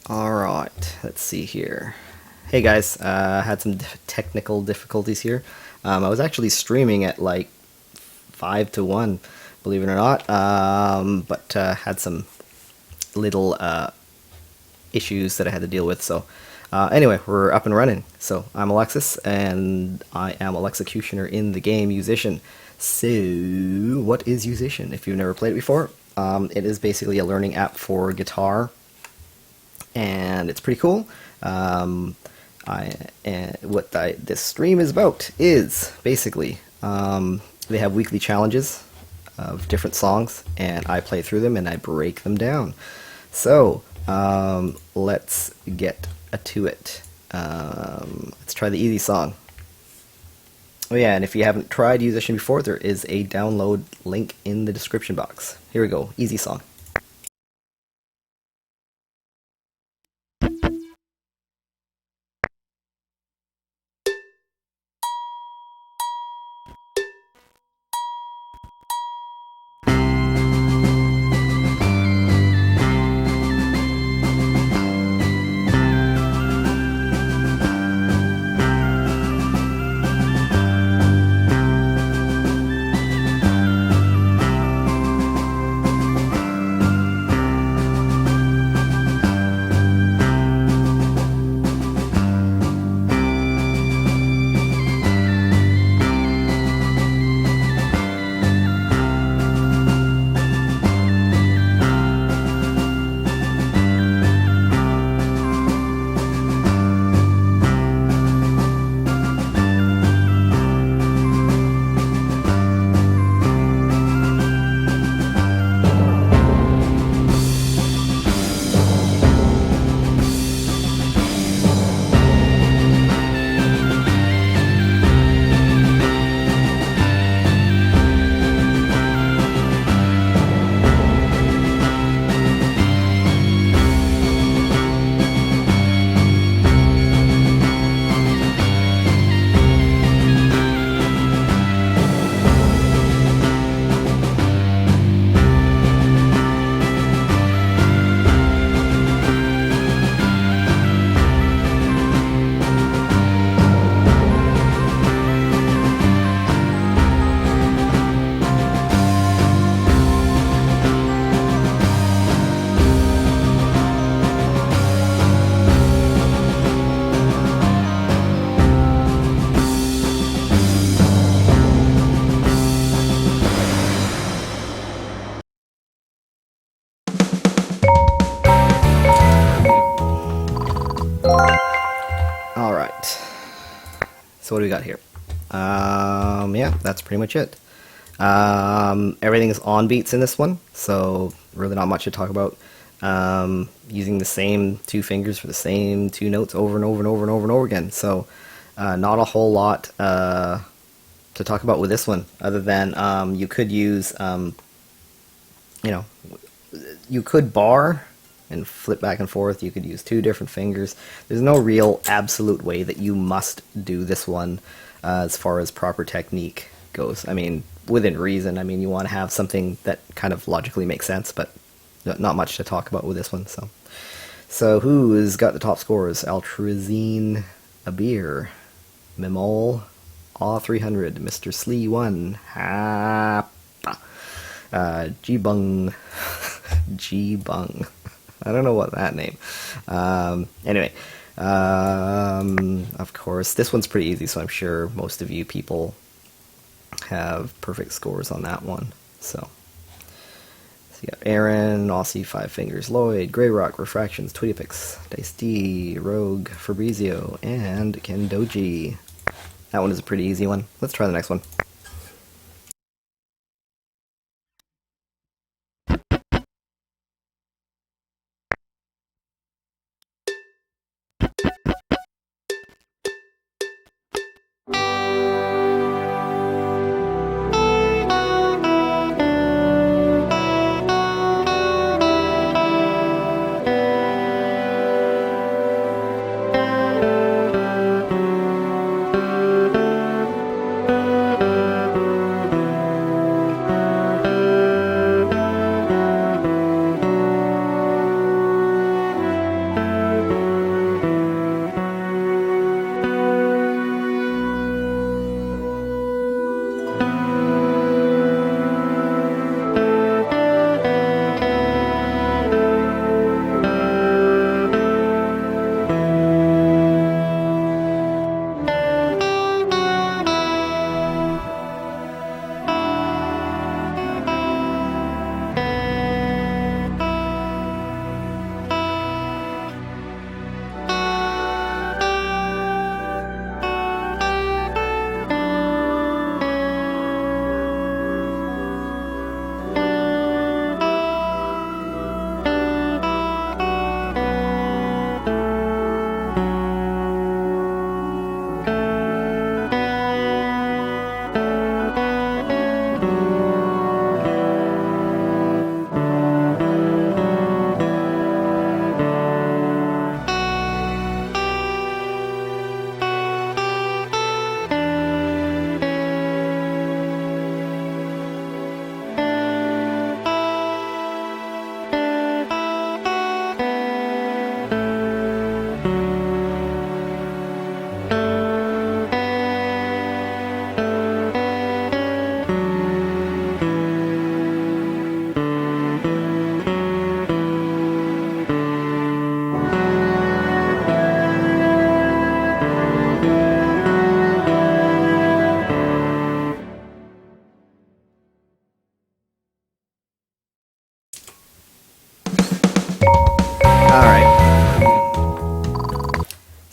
Alright, let's see here. Hey guys, had some technical difficulties here. I was actually streaming at like 5 to 1, believe it or not, but had some little issues that I had to deal with. So anyway, we're up and running. So I'm Alexis, and I am Alexecutioner in the game Yousician. So what is Yousician? If you've never played it before, it is basically a learning app for guitar, and it's pretty cool. This stream is about is basically they have weekly challenges of different songs, and I play through them and I break them down. So let's get to it. Let's try the easy song. Oh yeah, and if you haven't tried Yousician before, there is a download link in the description box. Here we go, easy song. Alright, so what do we got here? Yeah, that's pretty much it. Everything is on beats in this one, so really not much to talk about. Using the same two fingers for the same two notes over and over and over and over and over again. So not a whole lot to talk about with this one, other than you could use, you know, you could bar and flip back and forth. You could use two different fingers. There's no real absolute way that you must do this one as far as proper technique goes. I mean, within reason. I mean, you want to have something that kind of logically makes sense, but not much to talk about with this one. So who has got the top scores? Altrazine, a beer, Mimol, Aw 300, Mr. Slee 1, Ha, G-Bung, G-Bung. I don't know what that name. Anyway, of course, this one's pretty easy, so I'm sure most of you people have perfect scores on that one. So you got Aaron, Aussie, Five Fingers, Lloyd, Grey Rock, Refractions, Tweetipix, Dice D, Rogue, Fabrizio, and Kendoji. That one is a pretty easy one. Let's try the next one.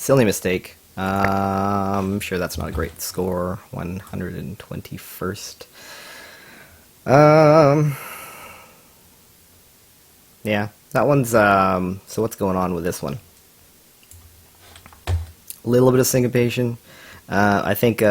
Silly mistake. I'm sure that's not a great score. 121st. Yeah, that one's, so what's going on with this one? A little bit of syncopation. I think,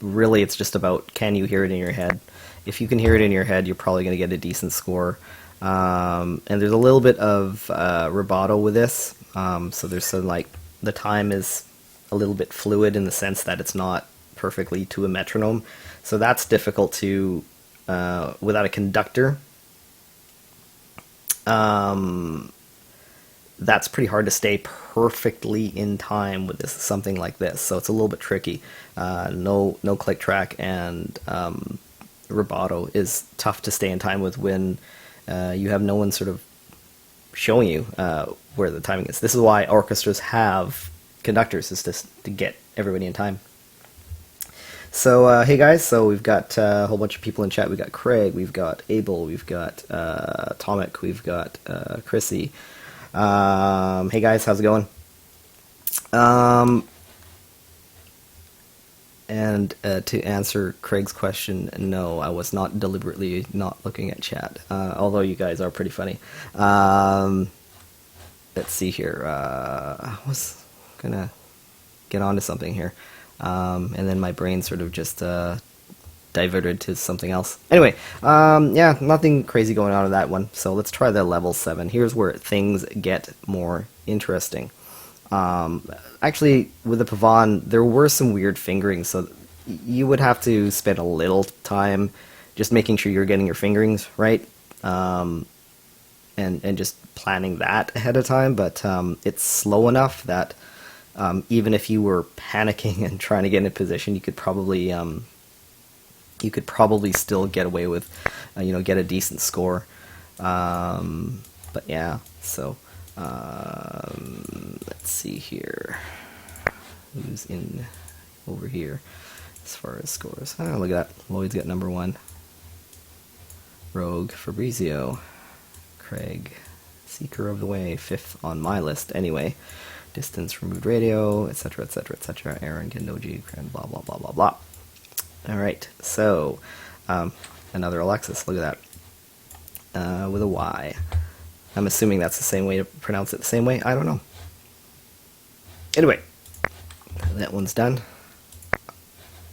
really it's just about, can you hear it in your head? If you can hear it in your head, you're probably going to get a decent score. And there's a little bit of rubato with this. So there's some, like, the time is a little bit fluid in the sense that it's not perfectly to a metronome. So that's difficult to, without a conductor. That's pretty hard to stay perfectly in time with this, something like this. So it's a little bit tricky. No click track and rubato is tough to stay in time with when you have no one sort of showing you where the timing is. This is why orchestras have conductors, is to get everybody in time. So, hey guys, so we've got a whole bunch of people in chat. We've got Craig, we've got Abel, we've got Tomic, we've got Chrissy. Hey guys, how's it going? And to answer Craig's question, no, I was not deliberately not looking at chat, although you guys are pretty funny. Let's see here. I was gonna get onto something here. And then my brain sort of just diverted to something else. Anyway, yeah, nothing crazy going on in that one. So let's try the level 7. Here's where things get more interesting. Actually, with the Pavane, there were some weird fingerings, so you would have to spend a little time just making sure you're getting your fingerings right, and just planning that ahead of time. But it's slow enough that even if you were panicking and trying to get in a position, you could probably still get away with, get a decent score. But yeah, so let's see here. Who's in over here as far as scores? Oh, look at that. Lloyd's got number 1. Rogue, Fabrizio, Craig, Seeker of the Way, 5th on my list anyway. Distance, Removed Radio, etc., etc., etc. Aaron, Kendoji, and blah, blah, blah, blah, blah. All right, so another Alexis. Look at that. With a Y. I'm assuming that's the same way to pronounce it the same way. I don't know. Anyway, that one's done.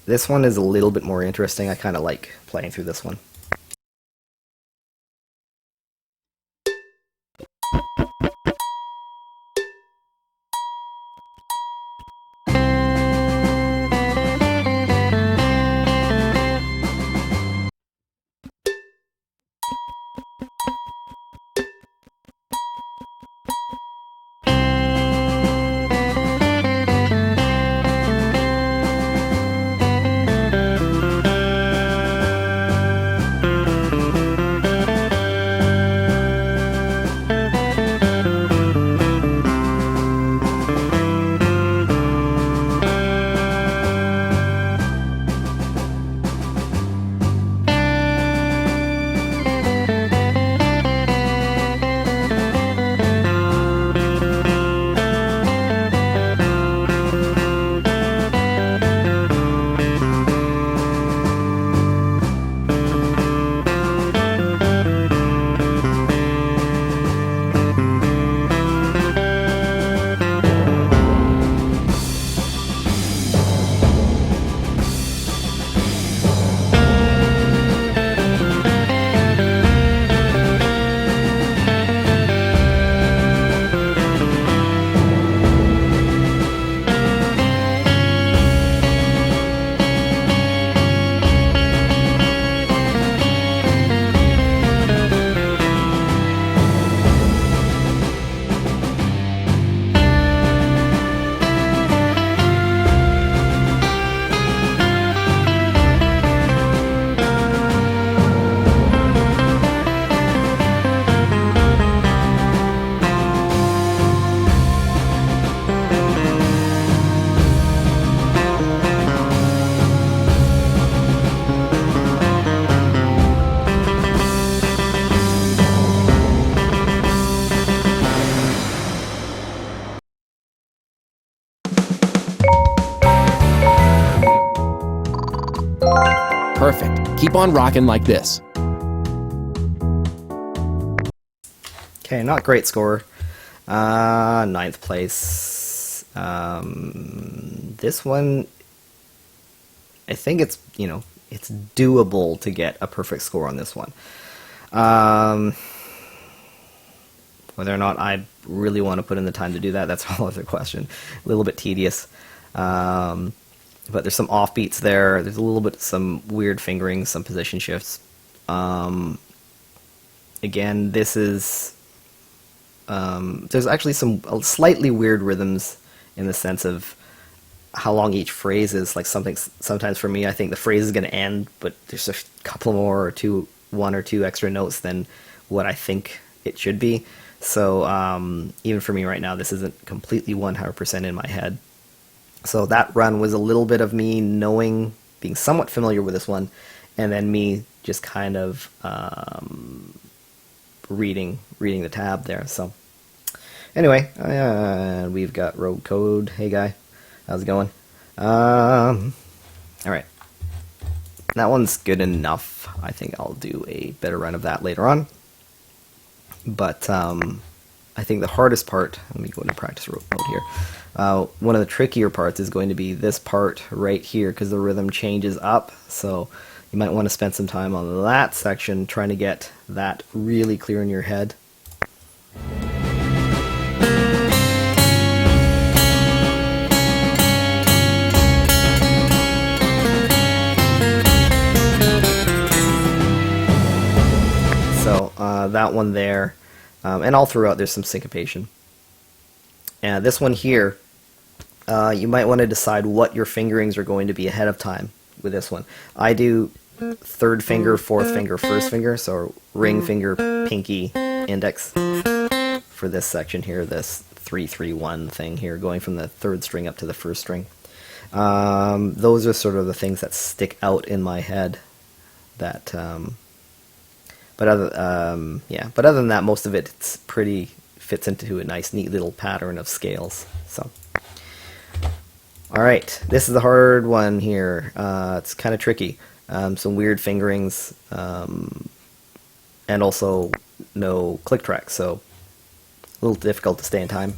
This one is a little bit more interesting. I kind of like playing through this one. perfect. Keep on rocking like this. Okay, not great score. Ninth place. This one, I think it's, you know, it's doable to get a perfect score on this one. Whether or not I really want to put in the time to do that, that's a whole other question. A little bit tedious. But there's some offbeats there. There's a little bit, some weird fingerings, some position shifts. Again, this is... there's actually some slightly weird rhythms in the sense of how long each phrase is. Like sometimes for me, I think the phrase is going to end, but there's a couple more or one or two extra notes than what I think it should be. So even for me right now, this isn't completely 100% in my head. So that run was a little bit of me knowing, being somewhat familiar with this one, and then me just kind of reading the tab there. So anyway, we've got road code. Hey guy, how's it going? All right, that one's good enough. I think I'll do a better run of that later on. But I think the hardest part, let me go into practice mode here. One of the trickier parts is going to be this part right here, because the rhythm changes up. So you might want to spend some time on that section trying to get that really clear in your head. So that one there, and all throughout there's some syncopation. And this one here, you might want to decide what your fingerings are going to be ahead of time with this one. I do third finger, fourth finger, first finger, so ring finger, pinky, index for this section here, this 3-3-1 thing here, going from the third string up to the first string. Those are sort of the things that stick out in my head. That, but other than that, most of it fits into a nice, neat little pattern of scales. So. Alright, this is the hard one here. It's kind of tricky. Some weird fingerings, and also no click track, so a little difficult to stay in time.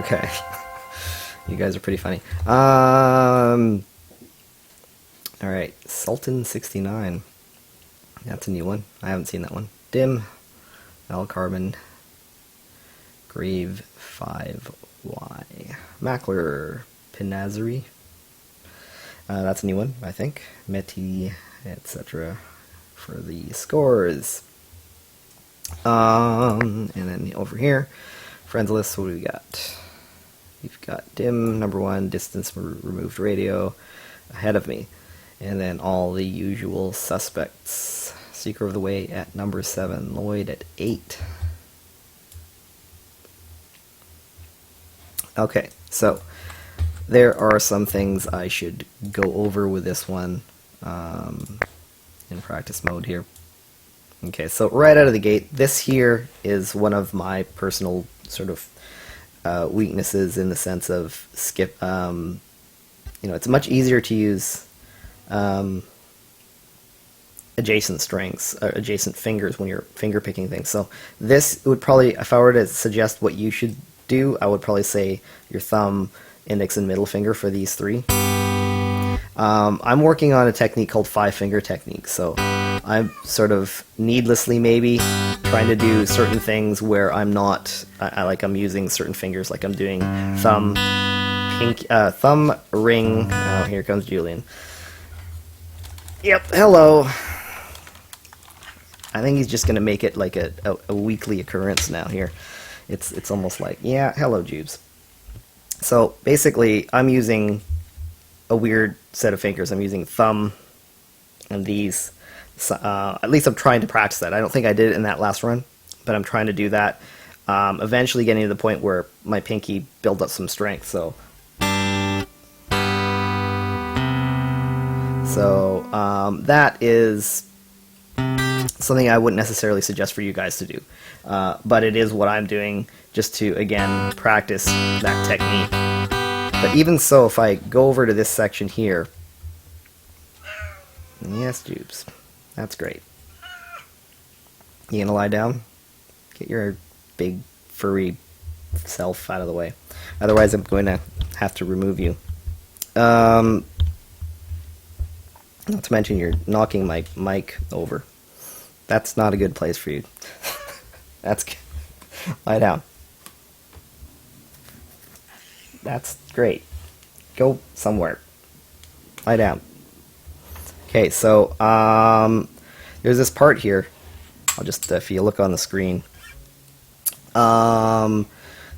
Okay. You guys are pretty funny. Alright, Sultan 69. That's a new one. I haven't seen that one. Dim, L Carbon, Grave 5Y. Mackler, Pinazari. That's a new one, I think. Meti, etc. for the scores. And then over here, friends list, what do we got? We've got Dim, number 1, Distance Removed Radio, ahead of me. And then all the usual suspects. Seeker of the Way at number 7, Lloyd at 8. Okay, so there are some things I should go over with this one in practice mode here. Okay, so right out of the gate, this here is one of my personal sort of weaknesses in the sense of skip. It's much easier to use adjacent strings, adjacent fingers when you're finger picking things. So this would probably, if I were to suggest what you should do, I would probably say your thumb, index, and middle finger for these 3. I'm working on a technique called 5-finger technique, so I'm sort of needlessly maybe trying to do certain things where I'm not, I'm using certain fingers, like I'm doing thumb, thumb, ring. Oh, here comes Julian. Yep, hello. I think he's just going to make it like a weekly occurrence now here. It's almost like, yeah, hello, Jubes. So basically, I'm using a weird set of fingers. I'm using thumb and these. At least I'm trying to practice that. I don't think I did it in that last run, but I'm trying to do that. Eventually getting to the point where my pinky builds up some strength. So that is something I wouldn't necessarily suggest for you guys to do. But it is what I'm doing just to, again, practice that technique. But even so, if I go over to this section here, yes, Jubes, that's great. You gonna lie down? Get your big furry self out of the way. Otherwise, I'm going to have to remove you. Not to mention you're knocking my mic over. That's not a good place for you. That's good. Lie down. That's great. Go somewhere. Lie down. Okay, so there's this part here. I'll just, if you look on the screen,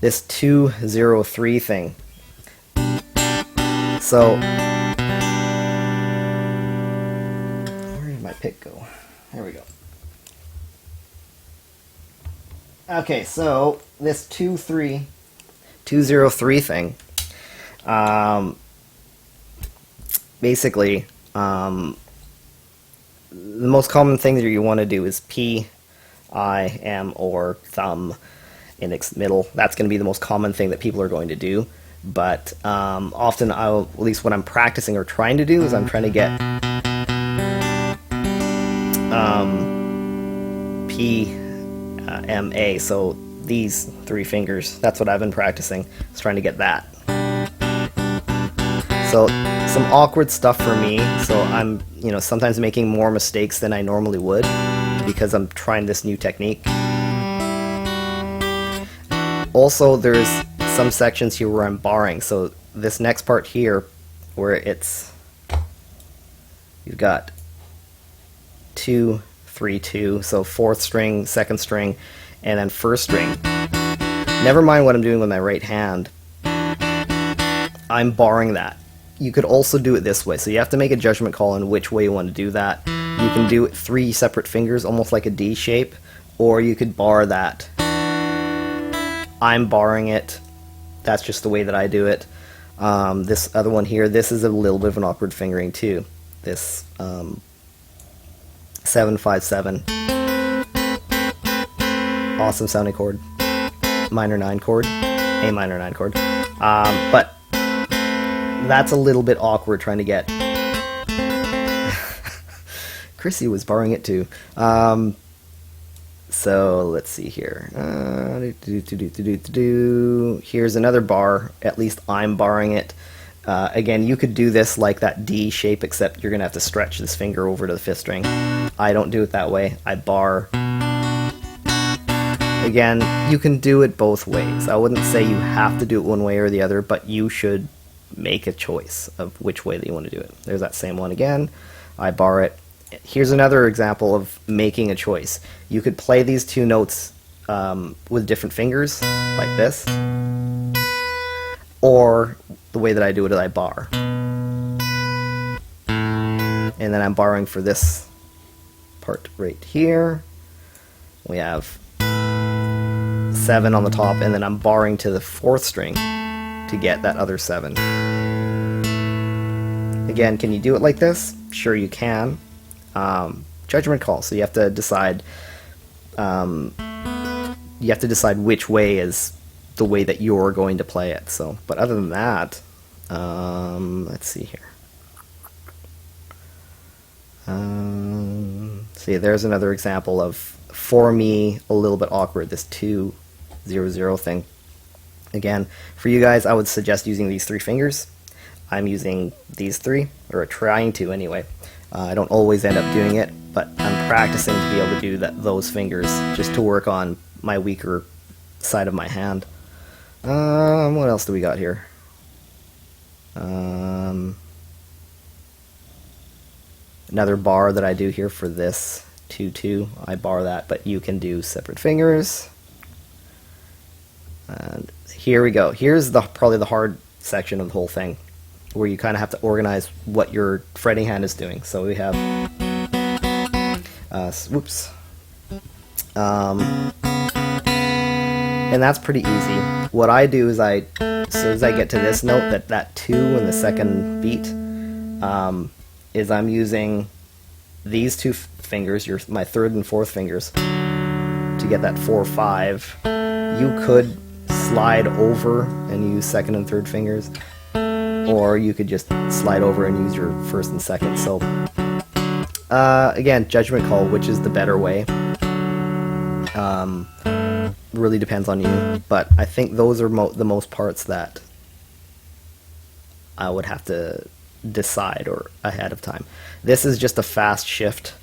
this 203 thing. So where did my pick go? There we go. Okay, so this 203 thing, basically, the most common thing that you want to do is P, I, M, or thumb, index, middle. That's going to be the most common thing that people are going to do. But often, I'll, at least what I'm practicing or trying to do, is I'm trying to get P, M, A. So these 3 fingers, that's what I've been practicing, is trying to get that. So some awkward stuff for me, so I'm, sometimes making more mistakes than I normally would because I'm trying this new technique. Also, there's some sections here where I'm barring, so this next part here, where you've got 2, 3, 2, so 4th string, 2nd string, and then 1st string. Never mind what I'm doing with my right hand, I'm barring that. You could also do it this way, so you have to make a judgment call on which way you want to do that. You can do it 3 separate fingers, almost like a D shape, or you could bar that. I'm barring it. That's just the way that I do it. This other one here, this is a little bit of an awkward fingering too. This 7-5-7. Awesome sounding chord. Minor 9 chord. A minor 9 chord. But that's a little bit awkward trying to get. Chrissy was barring it too. So let's see here. Here's another bar. At least I'm barring it. Again, you could do this like that D shape, except you're going to have to stretch this finger over to the 5th string. I don't do it that way. I bar. Again, you can do it both ways. I wouldn't say you have to do it one way or the other, but you should make a choice of which way that you want to do it. There's that same one again. I bar it. Here's another example of making a choice. You could play these 2 notes with different fingers, like this, or the way that I do it is I bar. And then I'm barring for this part right here. We have 7 on the top, and then I'm barring to the 4th string to get that other 7. Again, can you do it like this? Sure you can. Judgment call. So you have to decide. Which way is the way that you're going to play it. So, but other than that, let's see here. See, there's another example of, for me, a little bit awkward. This 2-0-0 thing. Again, for you guys, I would suggest using these 3 fingers. I'm using these 3, or trying to anyway. I don't always end up doing it, but I'm practicing to be able to do those fingers just to work on my weaker side of my hand. What else do we got here? Another bar that I do here for this 2-2. I bar that, but you can do separate fingers. And here we go. Here's probably the hard section of the whole thing, where you kind of have to organize what your fretting hand is doing. So we have, whoops, and that's pretty easy. What I do is as soon as I get to this note, that 2 in the second beat, is I'm using these 2 fingers, my 3rd and 4th fingers, to get that 4-5. You could slide over and use 2nd and 3rd fingers, or you could just slide over and use your 1st and 2nd. So again, judgment call, which is the better way. Really depends on you, but I think those are the most parts that I would have to decide or ahead of time. This is just a fast shift.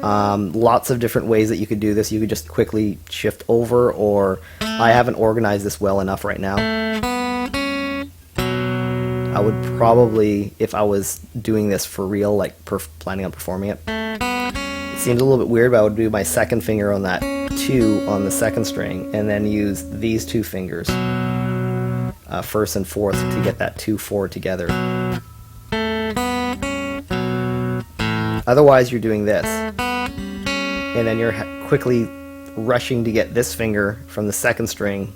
Lots of different ways that you could do this. You could just quickly shift over, or I haven't organized this well enough right now. I would probably, if I was doing this for real, like planning on performing it, it seems a little bit weird, but I would do my 2nd finger on that 2 on the 2nd string, and then use these 2 fingers, 1st and 4th, to get that 2-4 together. Otherwise, you're doing this, and then you're quickly rushing to get this finger from the 2nd string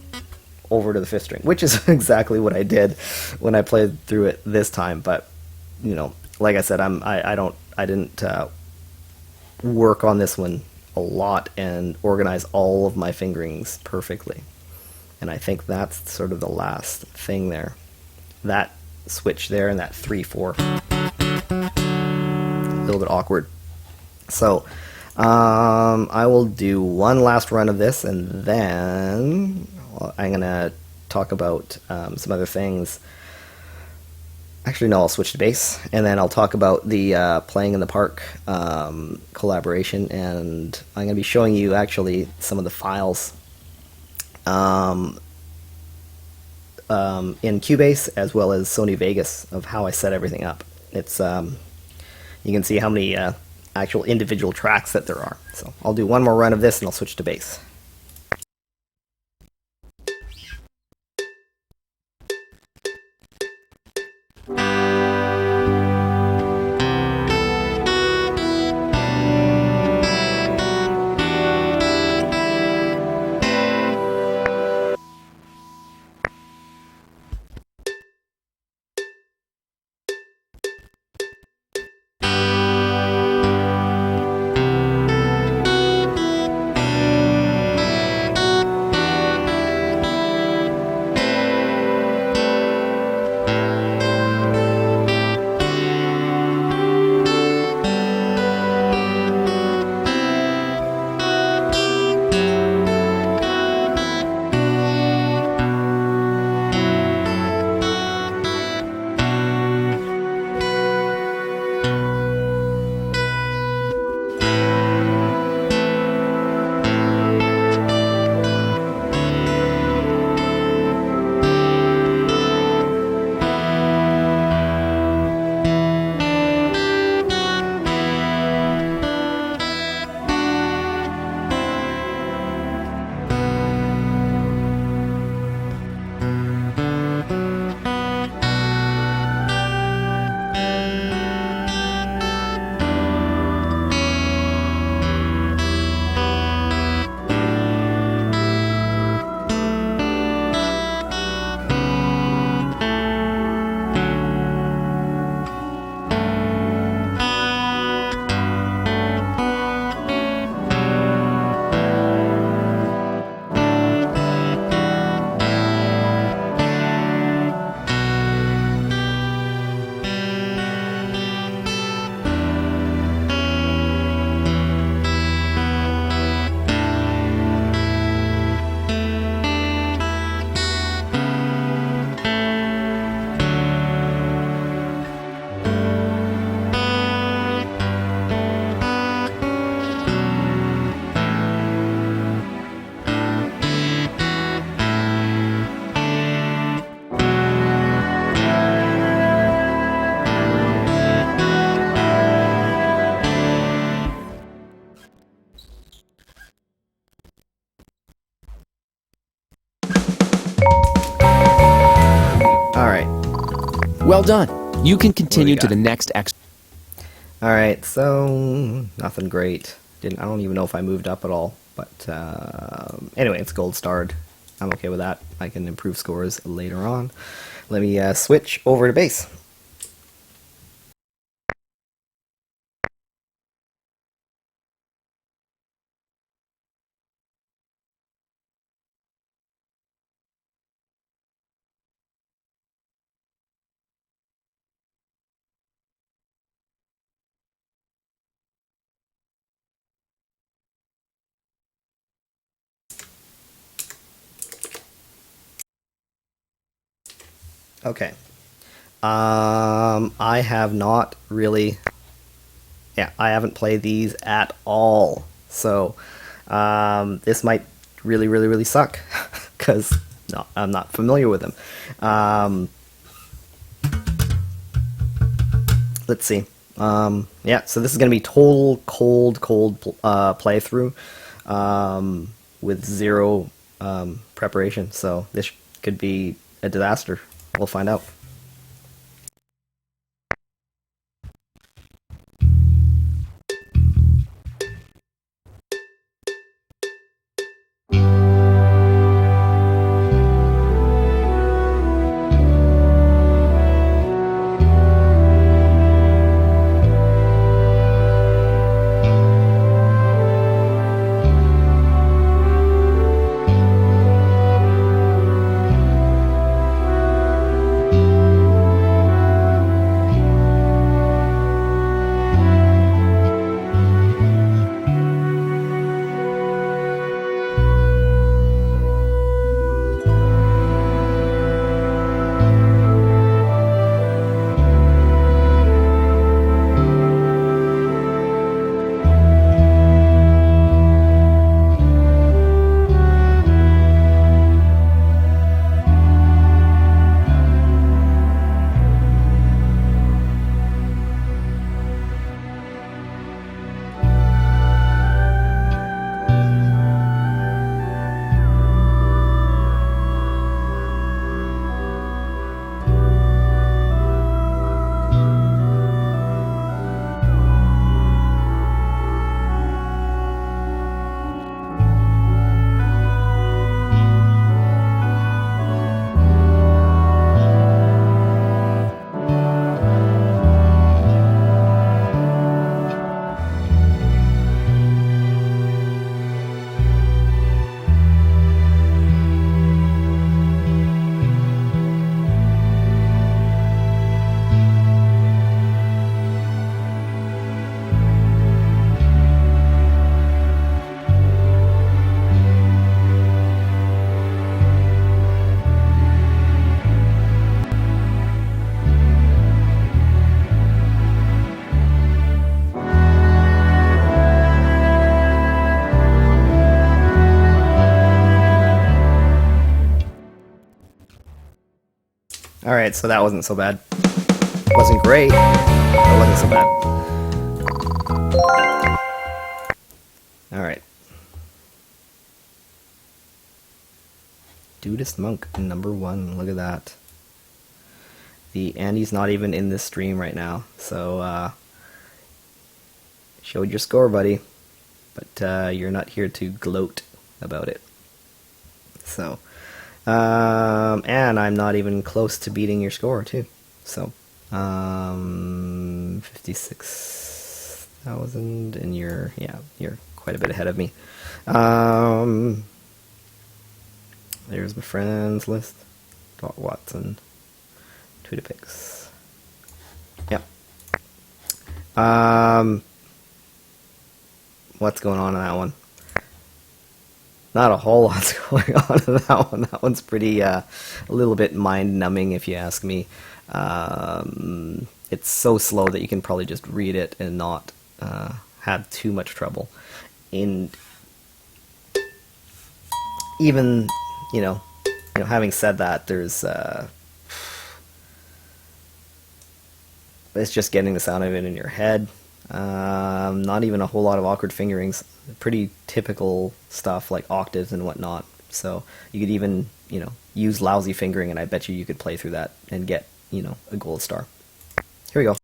over to the 5th string, which is exactly what I did when I played through it this time. But you know, like I said, I didn't work on this one a lot and organize all of my fingerings perfectly. And I think that's sort of the last thing there. That switch there and that 3-4. A little bit awkward. So I will do one last run of this, and then I'm going to talk about some other things. Actually, no, I'll switch to bass, and then I'll talk about the Playing in the Park collaboration, and I'm going to be showing you actually some of the files in Cubase as well as Sony Vegas of how I set everything up. It's you can see how many actual individual tracks that there are. So I'll do one more run of this and I'll switch to bass. Well done. You can continue to got? the next exercise. Alright, so nothing great. I don't even know if I moved up at all, but anyway, it's gold starred. I'm okay with that. I can improve scores later on. Let me switch over to bass. Okay. I have not really, yeah, I haven't played these at all. So, this might really suck because no, I'm not familiar with them. Let's see. Yeah, so this is going to be total cold playthrough with zero preparation. So this could be a disaster. We'll find out. Alright, so that wasn't so bad. Wasn't great, but wasn't so bad. Alright. Dudist Monk, #1. Look at that. The Andy's not even in this stream right now, so showed your score, buddy. But you're not here to gloat about it. So, and I'm not even close to beating your score, too. So, 56,000, and you're quite a bit ahead of me. There's my friends list. Dot Watson, Tudapix. Yep. What's going on in that one? Not a whole lot's going on in that one. That one's pretty, a little bit mind-numbing, if you ask me. It's so slow that you can probably just read it and not have too much trouble. And even, having said that, there's it's just getting the sound of it in your head. Not even a whole lot of awkward fingerings. Pretty typical stuff like octaves and whatnot. So you could even, use lousy fingering, and I bet you could play through that and get you know, a gold star. Here we go.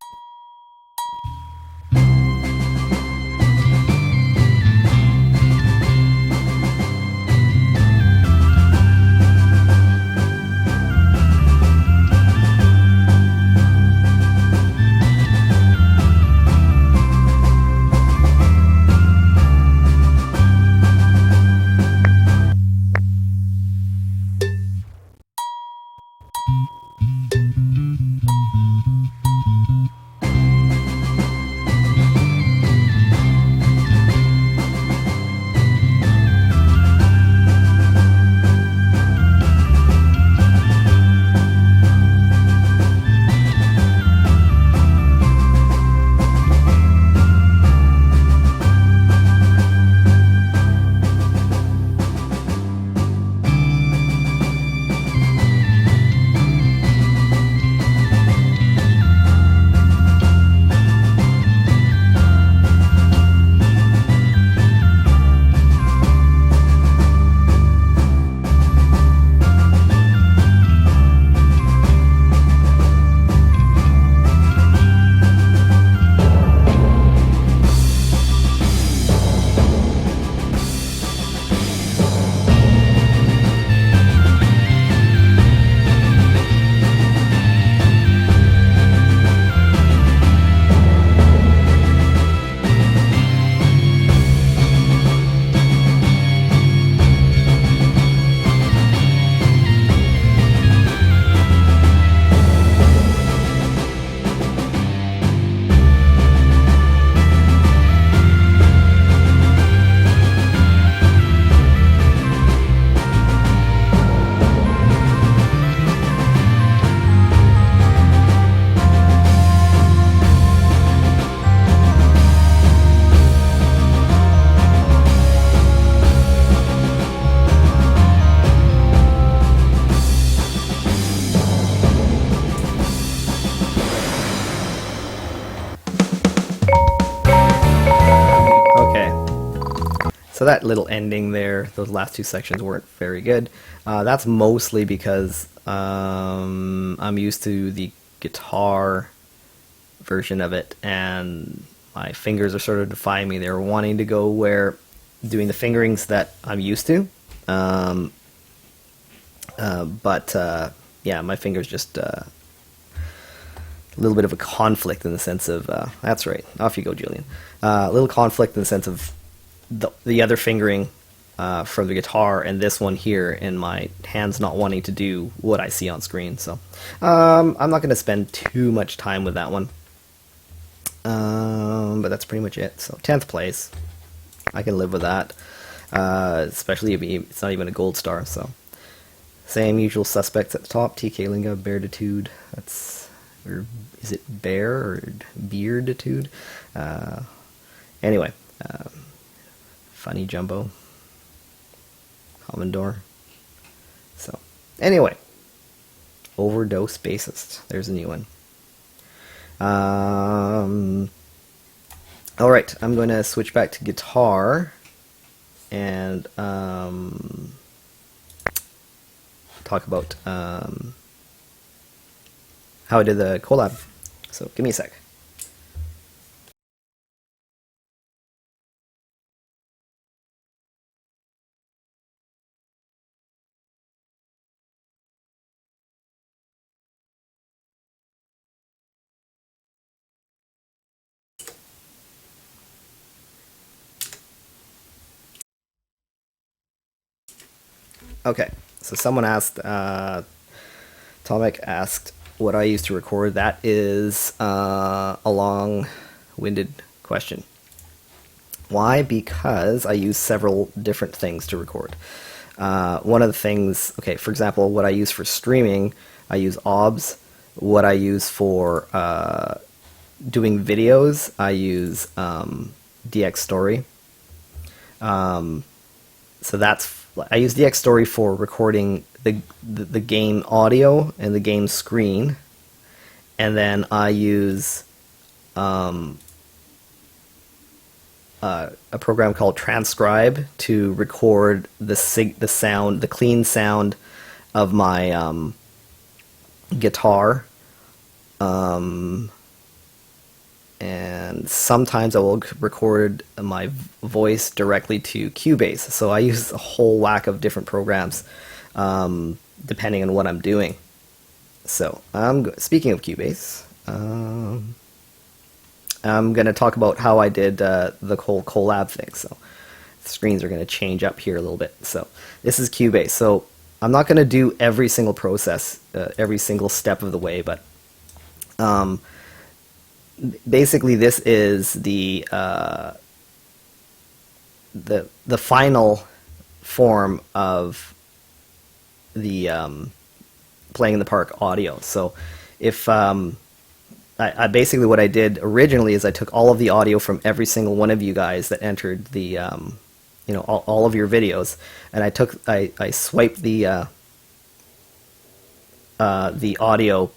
So that little ending there, those last two sections weren't very good. That's mostly because I'm used to the guitar version of it, and my fingers are sort of defying me. They're wanting to go where doing the fingerings that I'm used to. Yeah, my fingers just a little bit of a conflict in the sense of that's right. Off you go, Julian. A little conflict in the sense of the other fingering from the guitar and this one here, and my hands not wanting to do what I see on screen. So I'm not going to spend too much time with that one. But that's pretty much it. So 10th place, I can live with that. Especially if it's not even a gold star. So same usual suspects at the top: TK Linga, Bearditude. That's, or is it Bear or Bearditude? Anyway. Funny Jumbo, Commodore. So, anyway, Overdose Bassist. There's a new one. All right, I'm going to switch back to guitar and talk about how I did the collab. So, give me a sec. Okay, so someone asked, Tomek asked what I use to record. That is a long-winded question. Why? Because I use several different things to record. One of the things, okay, for example, what I use for streaming, I use OBS. What I use for doing videos, I use DX Story. So that's, I use DX Story for recording the game audio and the game screen, and then I use a program called Transcribe to record the sound, the clean sound of my guitar And sometimes I will record my voice directly to Cubase. So I use a whole whack of different programs depending on what I'm doing. So speaking of Cubase, I'm going to talk about how I did the whole collab thing. So the screens are going to change up here a little bit. So this is Cubase. So I'm not going to do every single process, every single step of the way, but basically this is the final form of the playing in the park audio. So if I basically what I did originally is I took all of the audio from every single one of you guys that entered the all of your videos, and I swiped the audio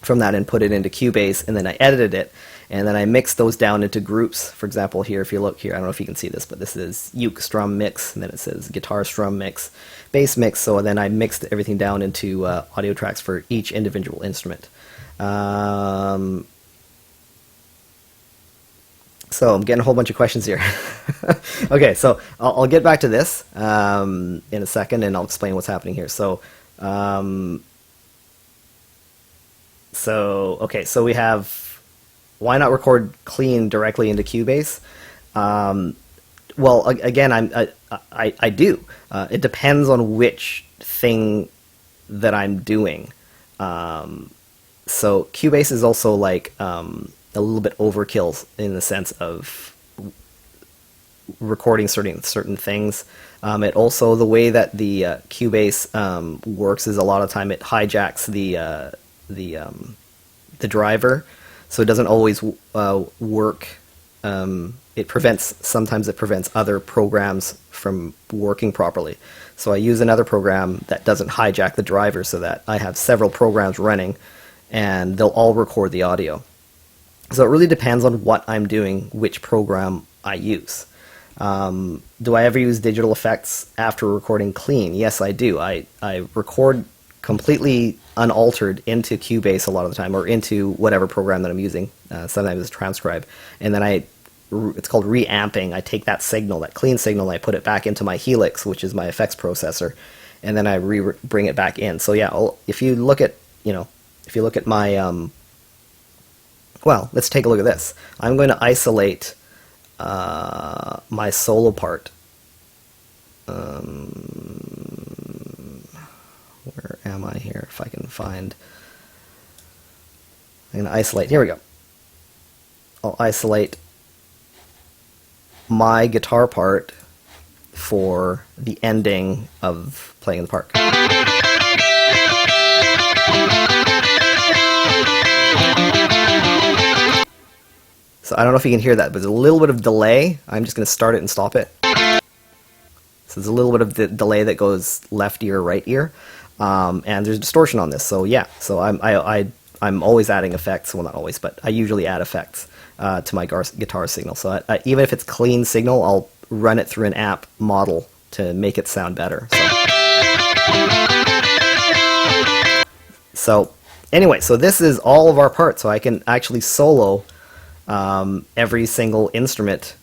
from that and put it into Cubase, and then I edited it, and then I mixed those down into groups. For example, here, if you look here, I don't know if you can see this, but this is uke strum mix, and then it says guitar strum mix, bass mix. So then I mixed everything down into audio tracks for each individual instrument. So I'm getting a whole bunch of questions here. Okay, so I'll get back to this in a second, and I'll explain what's happening here. So so we have, why not record clean directly into Cubase? Well, again, I do. It depends on which thing that I'm doing. So Cubase is also like a little bit overkill in the sense of recording certain things. It also, the way that the Cubase works is a lot of time it hijacks the driver, so it doesn't always work. Sometimes it prevents other programs from working properly. So I use another program that doesn't hijack the driver, so that I have several programs running, and they'll all record the audio. So it really depends on what I'm doing, which program I use. Do I ever use digital effects after recording clean? Yes, I do. I record completely unaltered into Cubase a lot of the time, or into whatever program that I'm using. Sometimes it's Transcribe, and then it's called reamping. I take that signal, that clean signal, and I put it back into my Helix, which is my effects processor, and then I bring it back in. So yeah, if you look at my well, let's take a look at this. I'm going to isolate my solo part. Where am I here? If I can find, I'm going to isolate. Here we go. I'll isolate my guitar part for the ending of Playing in the Park. So I don't know if you can hear that, but there's a little bit of delay. I'm just going to start it and stop it. So there's a little bit of the delay that goes left ear, right ear. And there's distortion on this. So yeah, so I'm always adding effects. Well, not always, but I usually add effects to my guitar signal. So even if it's clean signal, I'll run it through an amp model to make it sound better. So anyway, so this is all of our parts. So I can actually solo every single instrument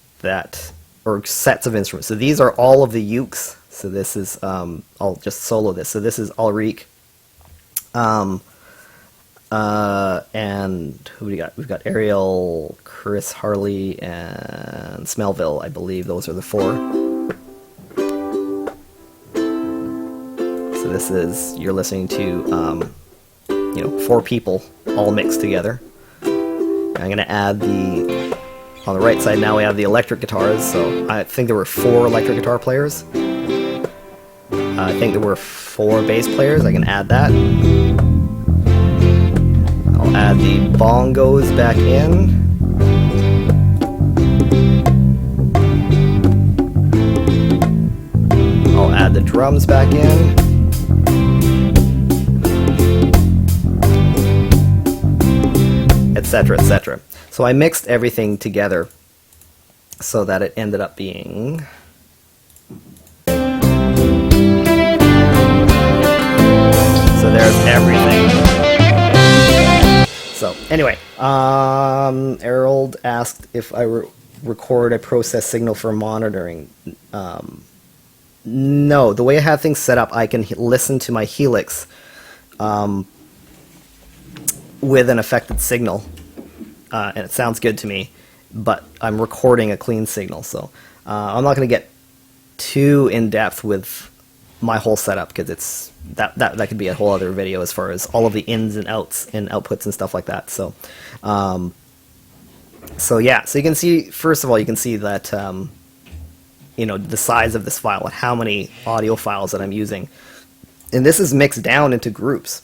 or sets of instruments. So these are all of the ukes. So this is, I'll just solo this. So this is Ulrich. And who do we got? We've got Ariel, Chris Harley, and Smellville, I believe. Those are the four. So this is, you're listening to, four people all mixed together. I'm going to add on the right side now we have the electric guitars. So I think there were 4 electric guitar players. I think there were 4 bass players. I can add that. I'll add the bongos back in. I'll add the drums back in. Etc., etc. So I mixed everything together so that it ended up being... So there's everything. Anyway, Harold asked if I record a process signal for monitoring. No, the way I have things set up, I can listen to my Helix with an affected signal, and it sounds good to me, but I'm recording a clean signal, so I'm not going to get too in-depth with my whole setup, because it's that could be a whole other video as far as all of the ins and outs and outputs and stuff like that. So so yeah, so you can see, first of all, you can see that you know, the size of this file and how many audio files that I'm using, and this is mixed down into groups.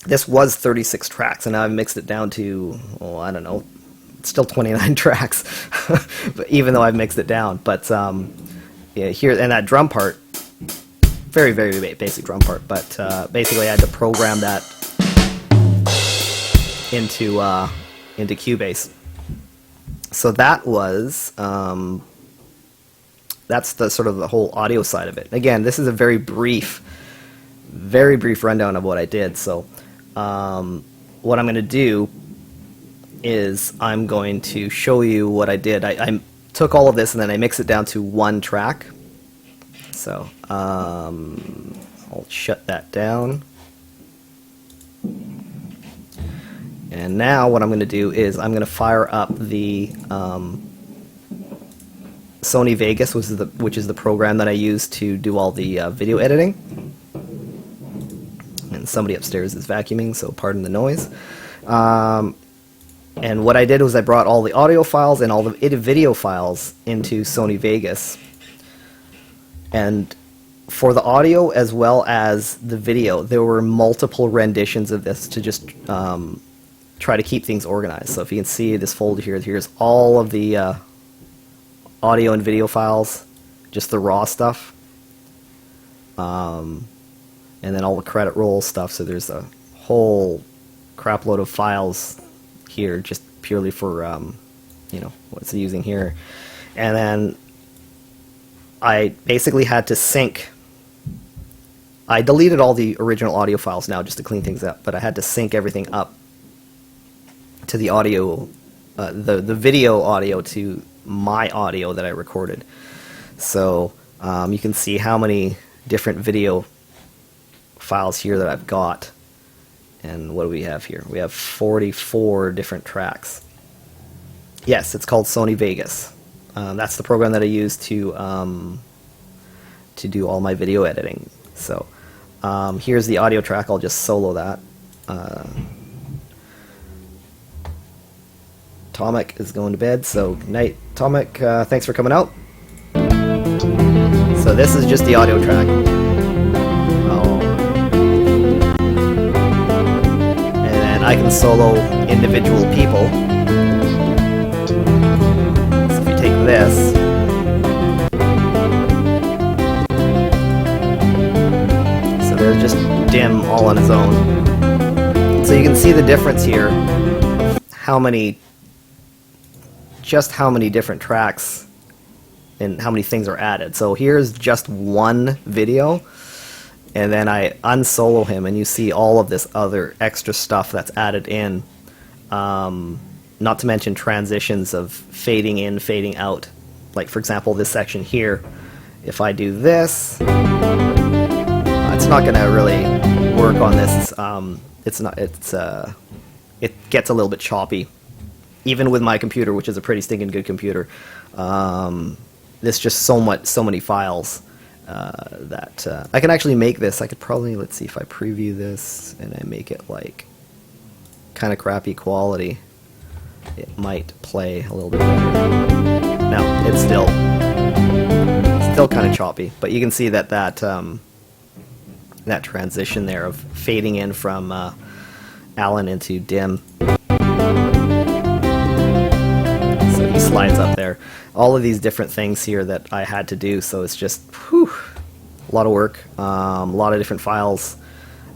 This was 36 tracks, and now I've mixed it down to, oh, I don't know, it's still 29 tracks, but even though I've mixed it down. But yeah, here, and that drum part, very, very basic drum part, but basically I had to program that into Cubase. So that was, that's the sort of the whole audio side of it. Again, this is a very brief rundown of what I did. So what I'm going to do is I'm going to show you what I did. I took all of this and then I mixed it down to one track. So I'll shut that down. And now what I'm going to do is I'm going to fire up the Sony Vegas, which is the program that I use to do all the video editing. And somebody upstairs is vacuuming, so pardon the noise. And what I did was I brought all the audio files and all the video files into Sony Vegas. And for the audio as well as the video, there were multiple renditions of this to just try to keep things organized. So if you can see this folder here, here's all of the audio and video files, just the raw stuff. And then all the credit roll stuff, so there's a whole crap load of files here just purely for you know, what's it using here. And then I basically had to sync. I deleted all the original audio files now just to clean things up, but I had to sync everything up to the audio, the video audio to my audio that I recorded. So you can see how many different video files here that I've got. And what do we have here? We have 44 different tracks. Yes, it's called Sony Vegas. That's the program that I use to do all my video editing. So here's the audio track. I'll just solo that. Tomic is going to bed, so good night, Tomic. Thanks for coming out. So this is just the audio track. And then I can solo individual people. So if you take this, so there's just Dim all on his own. So you can see the difference here, how many different tracks and how many things are added. So here's just one video, and then I unsolo him and you see all of this other extra stuff that's added in, not to mention transitions of fading in, fading out. Like for example, this section here, if I do this, it's not going to really work on this. It gets a little bit choppy. Even with my computer, which is a pretty stinking good computer, there's just so many files that I can actually make this. I could probably, let's see if I preview this and I make it like kind of crappy quality, it might play a little bit better. No, it's still kind of choppy, but you can see that that transition there of fading in from Alan into Dim. Slides up there. All of these different things here that I had to do, so it's just whew, a lot of work, a lot of different files,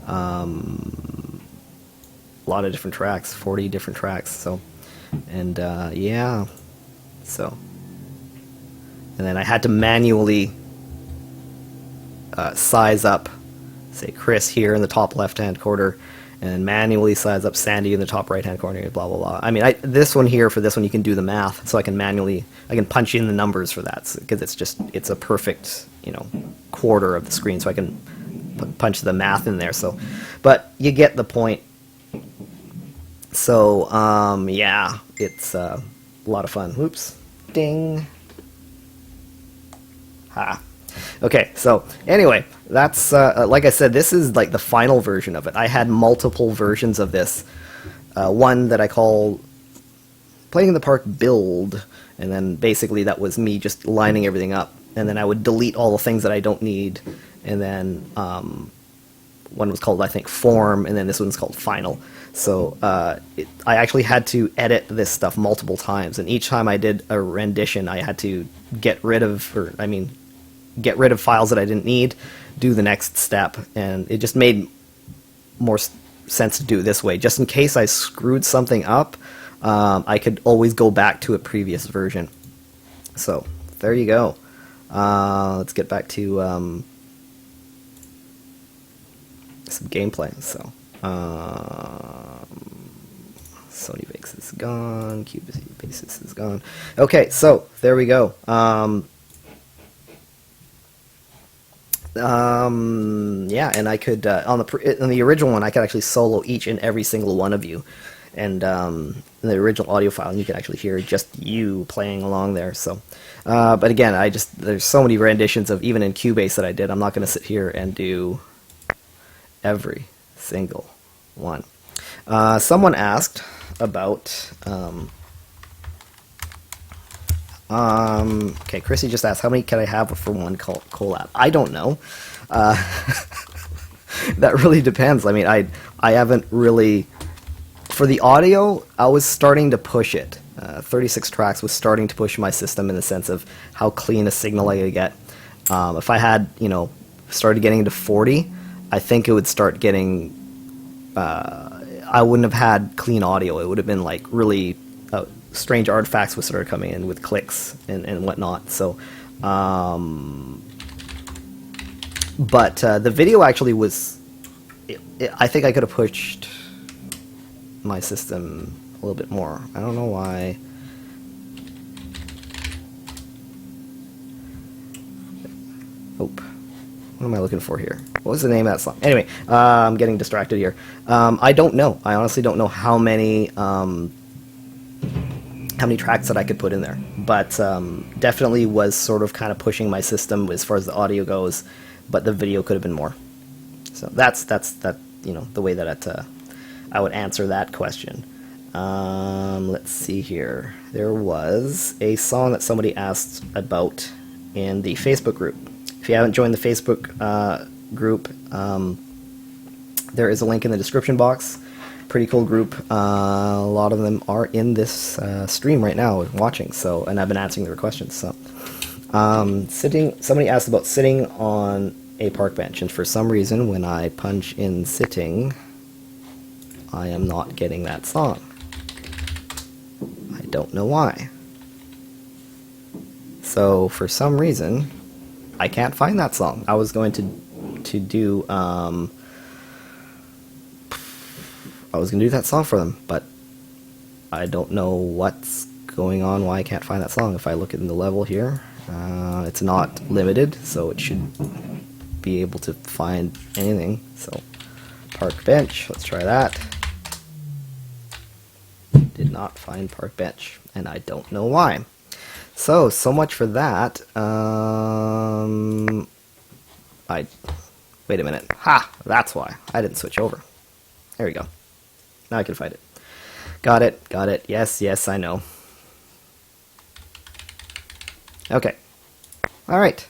a lot of different tracks, 40 different tracks. So, and yeah, so, and then I had to manually size up, say Chris here in the top left-hand corner, and manually size up Sandy in the top right hand corner, blah blah blah. I mean, this one here, for this one you can do the math, so I can punch in the numbers for that, because it's a perfect, you know, quarter of the screen, so I can punch the math in there. So, but you get the point. So yeah, it's a lot of fun. Oops, ding. Ha. Okay, so anyway, that's like I said, this is like the final version of it. I had multiple versions of this. One that I call Playing in the Park Build, and then basically that was me just lining everything up, and then I would delete all the things that I don't need, and then one was called, I think, Form, and then this one's called Final. So I actually had to edit this stuff multiple times, and each time I did a rendition, I had to get rid of files that I didn't need, do the next step, and it just made more sense to do it this way. Just in case I screwed something up, I could always go back to a previous version. So there you go. Let's get back to some gameplay. So Sony Basis is gone, Cubase Basis is gone. Okay, so there we go. Yeah, and I could on the original one I could actually solo each and every single one of you, and in the original audio file you can actually hear just you playing along there. So, but again, there's so many renditions of even in Cubase that I did. I'm not going to sit here and do every single one. Someone asked about. Okay, Chrissy just asked, how many can I have for one collab? I don't know. That really depends. I mean, I haven't really... For the audio, I was starting to push it. 36 tracks was starting to push my system in the sense of how clean a signal I could get. If I had, you know, started getting into 40, I think it would start getting... I wouldn't have had clean audio. It would have been, like, really... strange artifacts would start coming in with clicks and whatnot. So, but the video actually was. I think I could have pushed my system a little bit more. I don't know why. Oh, what am I looking for here? What was the name of that song? Anyway, I'm getting distracted here. I don't know. I honestly don't know how many tracks that I could put in there, but definitely was sort of kind of pushing my system as far as the audio goes, but the video could have been more. So that's you know, the way that I would answer that question. Let's see here. There was a song that somebody asked about in the Facebook group. If you haven't joined the Facebook group, there is a link in the description box. Pretty cool group. A lot of them are in this stream right now watching, so, and I've been answering their questions. So somebody asked about sitting on a park bench, and for some reason when I punch in sitting, I am not getting that song. I don't know why. So for some reason I can't find that song. I was going to do that song for them, but I don't know what's going on, why I can't find that song. If I look in the level here, it's not limited, so it should be able to find anything. So, Park Bench, let's try that. Did not find Park Bench, and I don't know why. So much for that. Wait a minute. Ha! That's why. I didn't switch over. There we go. Now I can find it. Got it. Got it. Yes, yes, I know. Okay. All right.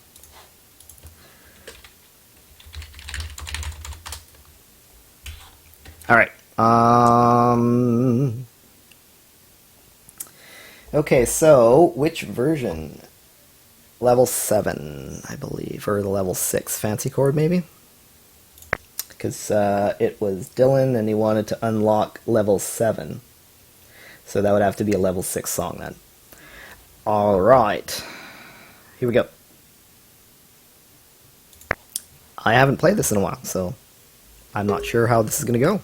All right. Okay, so which version? Level 7, I believe, or the level 6 fancy chord, maybe? Because it was Dylan, and he wanted to unlock level 7. So that would have to be a level 6 song, then. Alright. Here we go. I haven't played this in a while, so I'm not sure how this is going to go.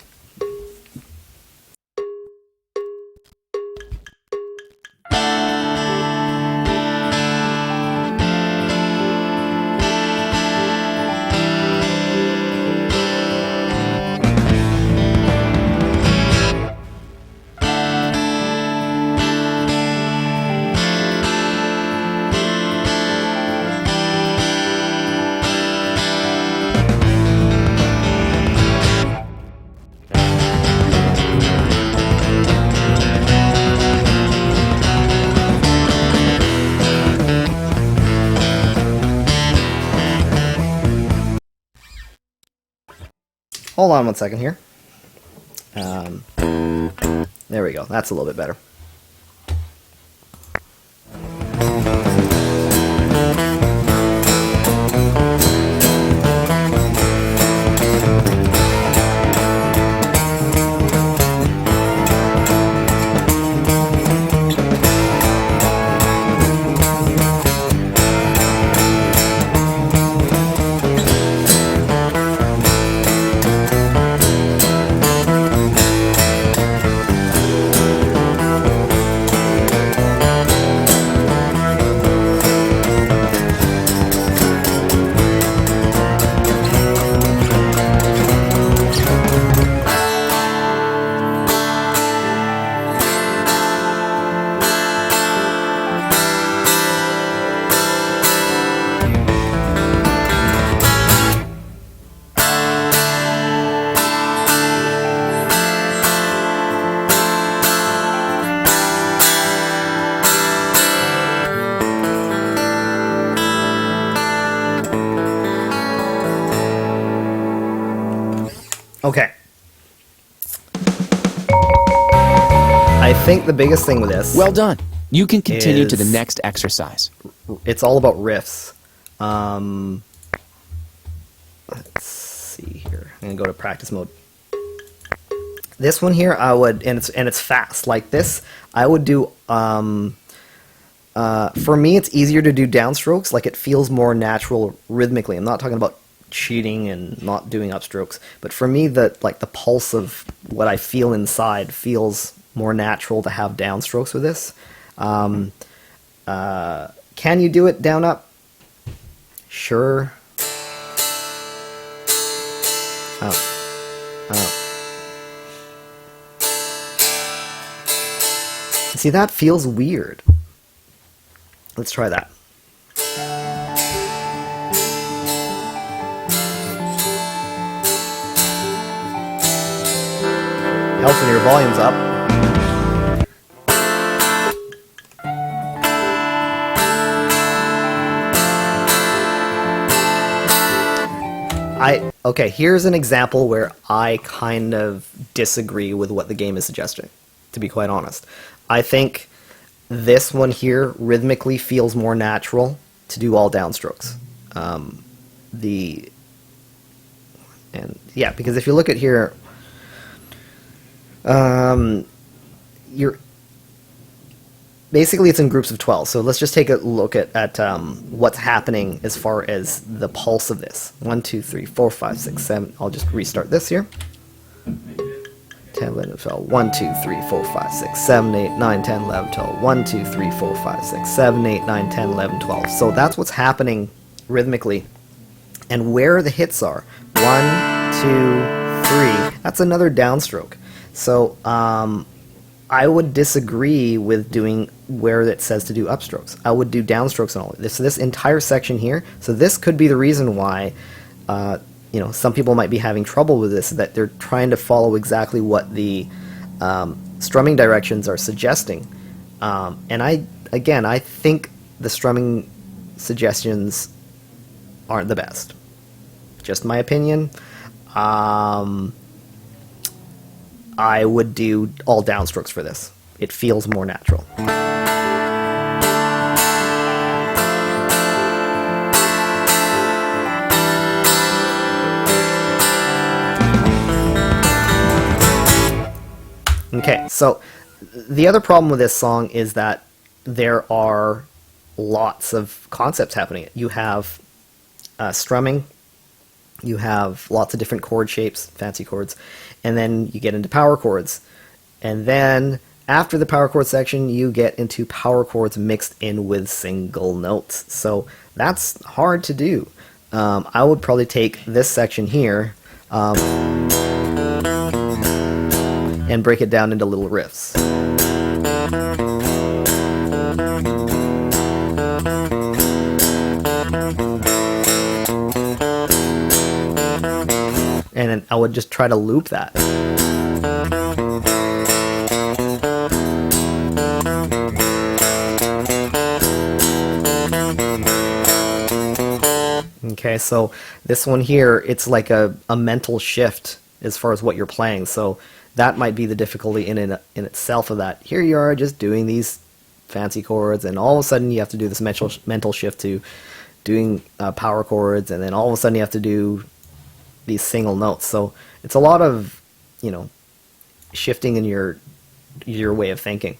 Hold on one second here. There we go. That's a little bit better. Okay. I think the biggest thing with this... Well done. You can continue to the is- next exercise. It's all about riffs. Let's see here. I'm gonna go to practice mode. This one here, I would, and it's fast. Like this, I would do. For me, it's easier to do downstrokes. Like it feels more natural rhythmically. I'm not talking about cheating and not doing upstrokes, but for me, the pulse of what I feel inside feels more natural to have downstrokes with this. Can you do it down up? Sure. See, that feels weird. Let's try that. Helps when your volume's up. Okay, here's an example where I kind of disagree with what the game is suggesting, to be quite honest. I think this one here rhythmically feels more natural to do all downstrokes. Because if you look at here, basically it's in groups of 12. So let's just take a look at what's happening as far as the pulse of this. 1, 2, 3, 4, 5, 6, 7. I'll just restart this here. 10, 11, 12, 1, 2, 3, 4, 5, 6, 7, 8, 9, 10, 11, 12, 1, 2, 3, 4, 5, 6, 7, 8, 9, 10, 11, 12. So that's what's happening rhythmically. And where the hits are, 1, 2, 3, that's another downstroke. So I would disagree with doing where it says to do upstrokes. I would do downstrokes and all this. So this entire section here, so this could be the reason why some people might be having trouble with this, that they're trying to follow exactly what the strumming directions are suggesting. And I think the strumming suggestions aren't the best. Just my opinion. I would do all downstrokes for this. It feels more natural. Okay, so the other problem with this song is that there are lots of concepts happening. You have strumming, you have lots of different chord shapes, fancy chords, and then you get into power chords. And then after the power chord section, you get into power chords mixed in with single notes. So that's hard to do. I would probably take this section here and break it down into little riffs. And then I would just try to loop that. Okay, so this one here, it's like a mental shift as far as what you're playing. So that might be the difficulty in itself of that. Here you are just doing these fancy chords, and all of a sudden you have to do this mental shift to doing power chords, and then all of a sudden you have to do these single notes. So it's a lot of, you know, shifting in your way of thinking.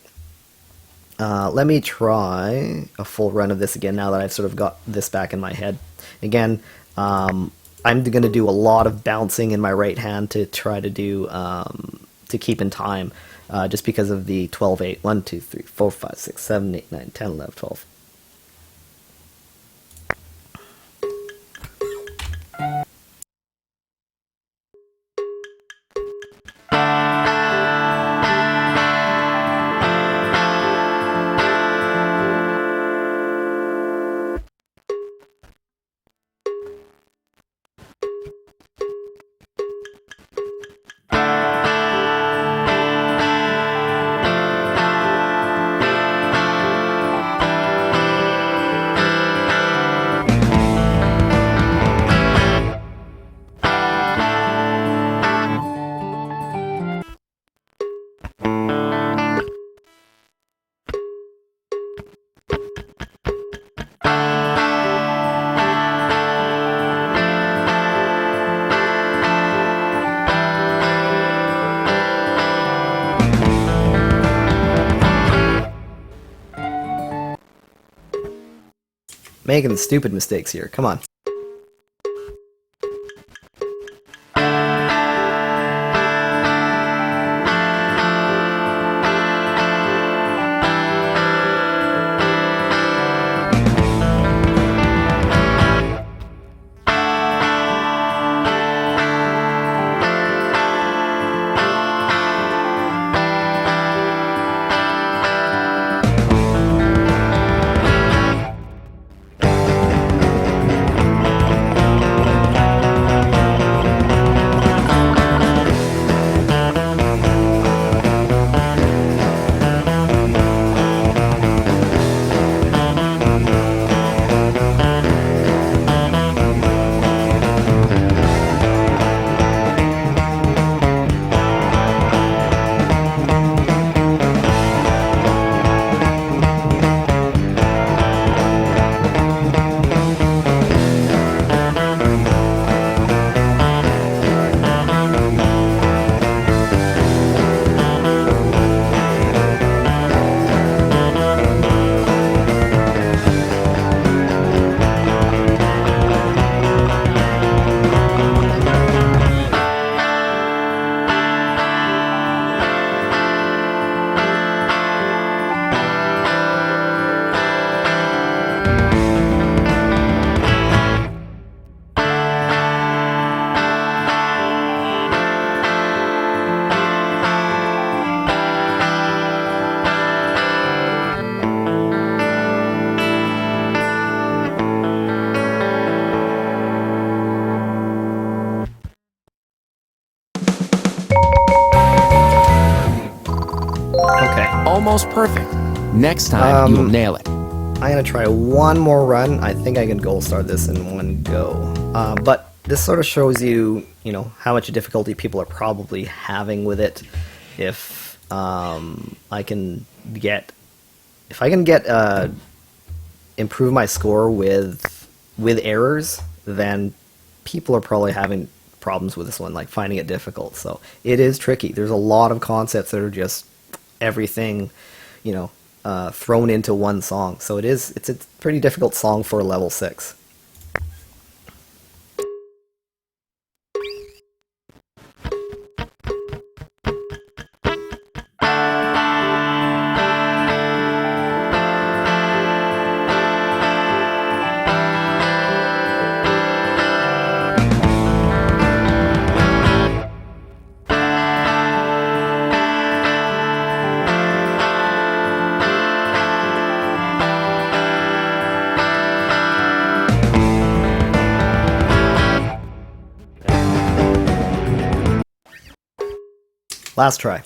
Let me try a full run of this again now that I've sort of got this back in my head. Again, I'm going to do a lot of bouncing in my right hand to try to do to keep in time, just because of the 12/8. 1, 2, 3, 4, 5, 6, 7, 8, 9, 10, 11, 12. Making stupid mistakes here. Come on. Okay. Almost perfect. Next time, you'll nail it. I'm going to try one more run. I think I can gold star this in one go. But this sort of shows you, you know, how much difficulty people are probably having with it. If I can get improve my score with errors, then people are probably having problems with this one, like finding it difficult. So it is tricky. There's a lot of concepts that are just everything, you know, thrown into one song. So it's a pretty difficult song for a level 6. Last try.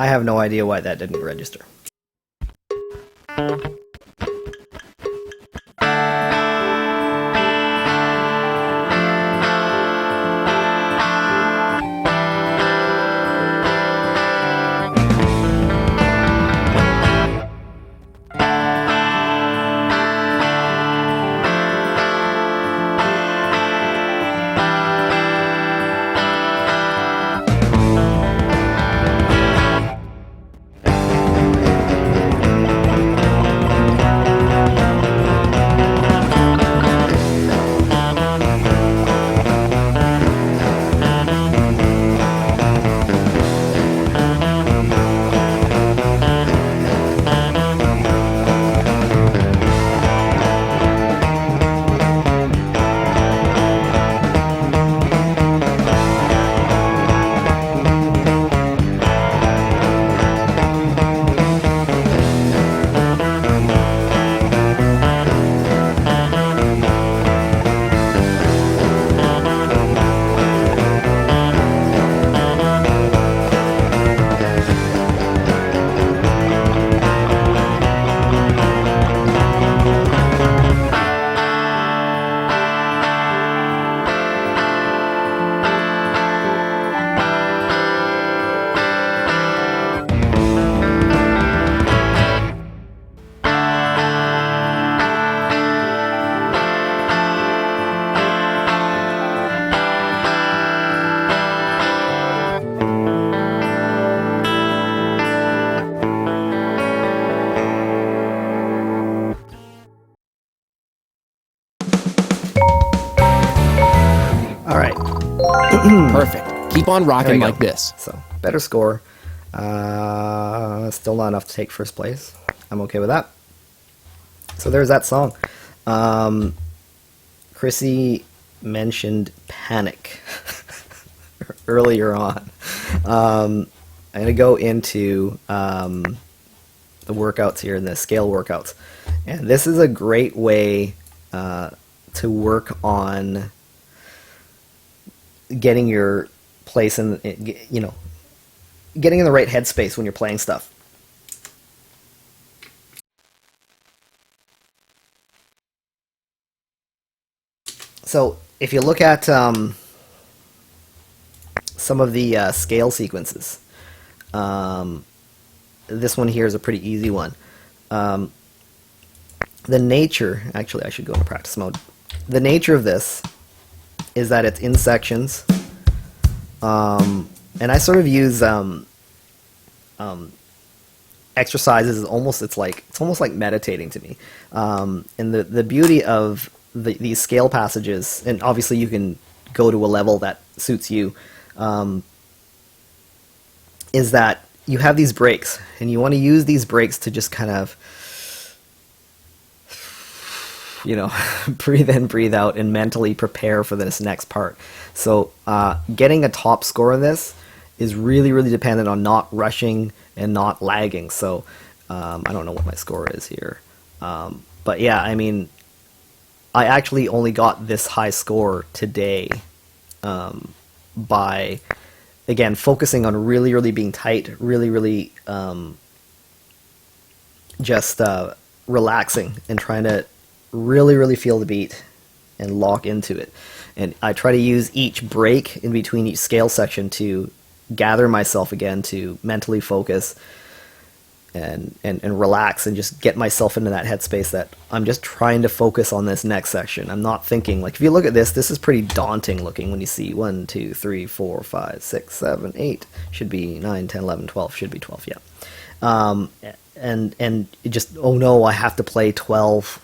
I have no idea why that didn't register. Perfect. Keep on rocking like this. So, better score. Still not enough to take first place. I'm okay with that. So there's that song. Chrissy mentioned Panic earlier on. I'm going to go into the workouts here, and the scale workouts. And this is a great way to work on getting your place in, getting in the right headspace when you're playing stuff. So if you look at some of the scale sequences, this one here is a pretty easy one. The nature, actually I should go into practice mode. The nature of this is that it's in sections, and I sort of use exercises. It's almost like meditating to me. And the beauty of these scale passages, and obviously you can go to a level that suits you, is that you have these breaks, and you want to use these breaks to just kind of, breathe in, breathe out, and mentally prepare for this next part. So getting a top score in this is really, really dependent on not rushing and not lagging. So I don't know what my score is here. But yeah, I mean, I actually only got this high score today by, again, focusing on really, really being tight, really, really just relaxing and trying to really, really feel the beat and lock into it. And I try to use each break in between each scale section to gather myself again, to mentally focus and relax and just get myself into that headspace that I'm just trying to focus on this next section. I'm not thinking, like, if you look at this is pretty daunting looking when you see 1, 2, 3, 4, 5, 6, 7, 8, should be 9, 10, 11, 12, should be 12, yeah. And it just, oh no, I have to play 12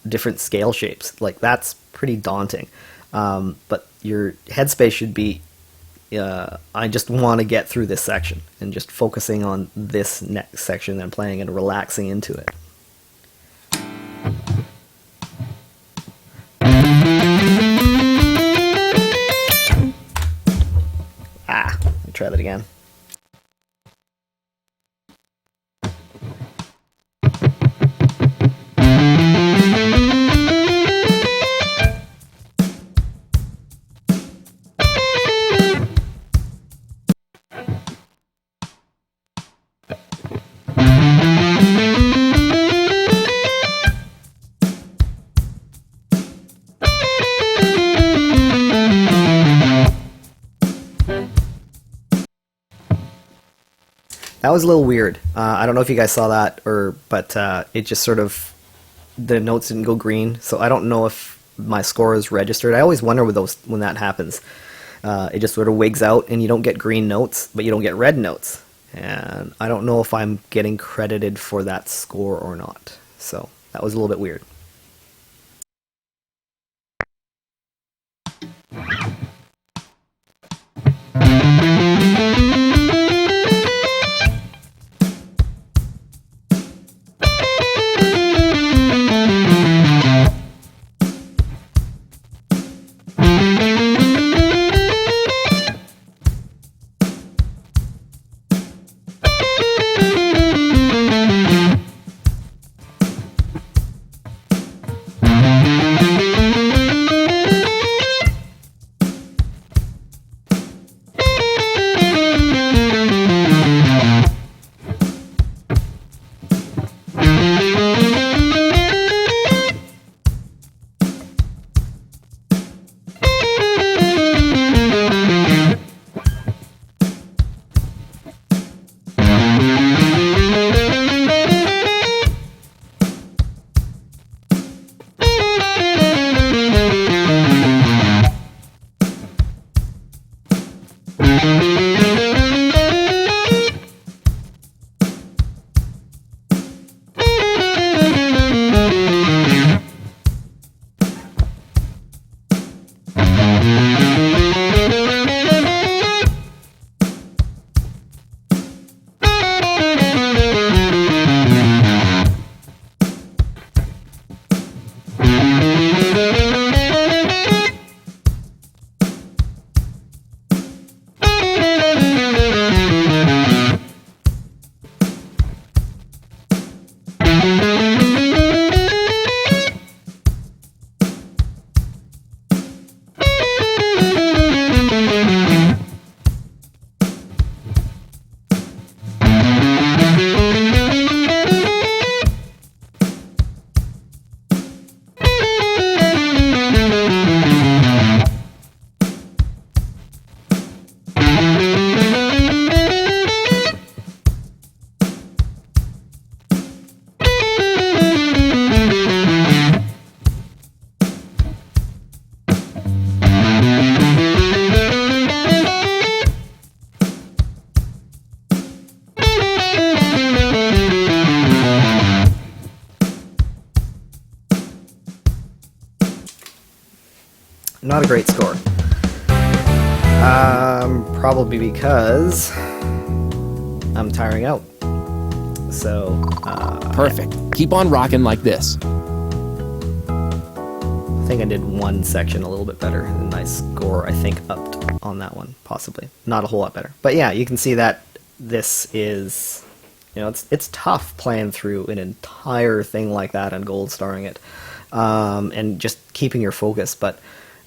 different scale shapes. Like, that's pretty daunting. But your headspace should be, I just want to get through this section, and just focusing on this next section and playing and relaxing into it. Let me try that again. That was a little weird. I don't know if you guys saw that, but it just sort of, the notes didn't go green, so I don't know if my score is registered. I always wonder when that happens. It just sort of wigs out, and you don't get green notes, but you don't get red notes. And I don't know if I'm getting credited for that score or not. So that was a little bit weird. Not a great score. Probably because I'm tiring out. So, Perfect. Keep on rocking like this. I think I did one section a little bit better, and my score, I think, upped on that one, possibly. Not a whole lot better. But yeah, you can see that this is, it's tough playing through an entire thing like that and gold starring it, and just keeping your focus. But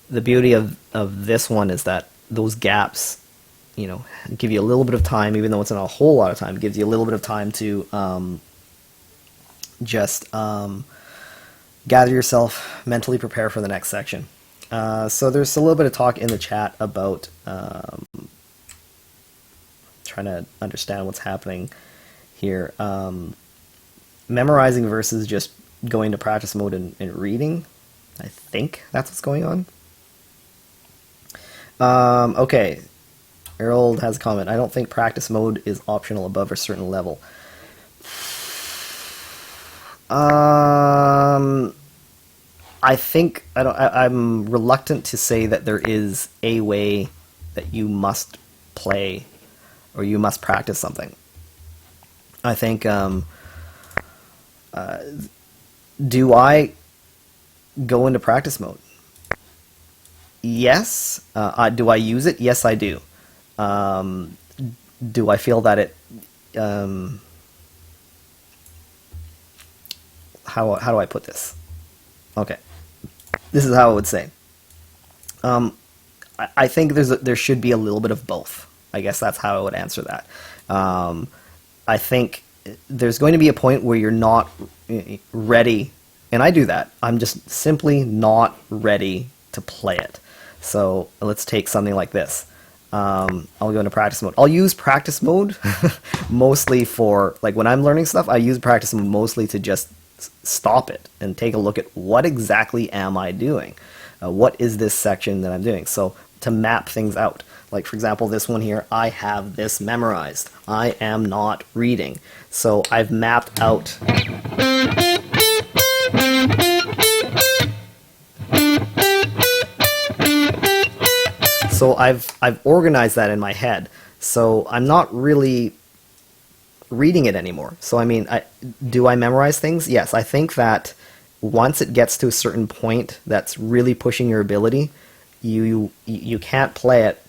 the beauty of this one is that those gaps, give you a little bit of time, even though it's not a whole lot of time, it gives you a little bit of time to just gather yourself, mentally prepare for the next section. So there's a little bit of talk in the chat about trying to understand what's happening here. Memorizing versus just going to practice mode and reading. I think that's what's going on. Okay, Harold has a comment. I don't think practice mode is optional above a certain level. I think I'm reluctant to say that there is a way that you must play or you must practice something. I think do I go into practice mode? Yes. Do I use it? Yes, I do. Do I feel that it... how do I put this? Okay. This is how I would say. I think there should be a little bit of both. I guess that's how I would answer that. I think there's going to be a point where you're not ready, and I do that. I'm just simply not ready to play it. So let's take something like this. I'll go into practice mode. I'll use practice mode mostly for, like, when I'm learning stuff, I use practice mode mostly to just stop it and take a look at what exactly am I doing? What is this section that I'm doing? So to map things out. Like, for example, this one here, I have this memorized. I am not reading. So I've mapped out. So I've organized that in my head. So I'm not really reading it anymore. So I mean, do I memorize things? Yes, I think that once it gets to a certain point that's really pushing your ability, you can't play it.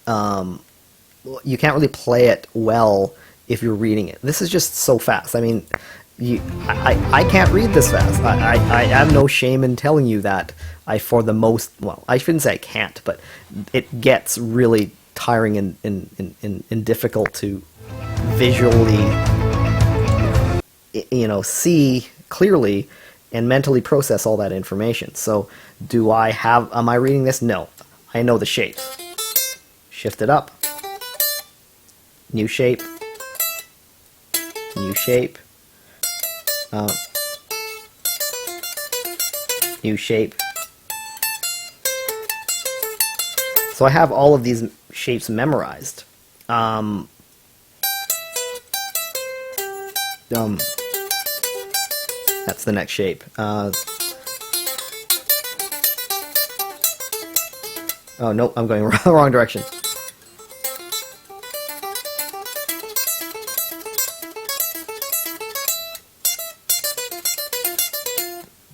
You can't really play it well if you're reading it. This is just so fast. I mean, I can't read this fast. I have no shame in telling you that for the most, well, I shouldn't say I can't, but it gets really tiring and difficult to visually, see clearly and mentally process all that information. So am I reading this? No. I know the shapes. Shift it up. New shape. New shape. New shape. So I have all of these shapes memorized. That's the next shape. Oh no, I'm going the wrong direction.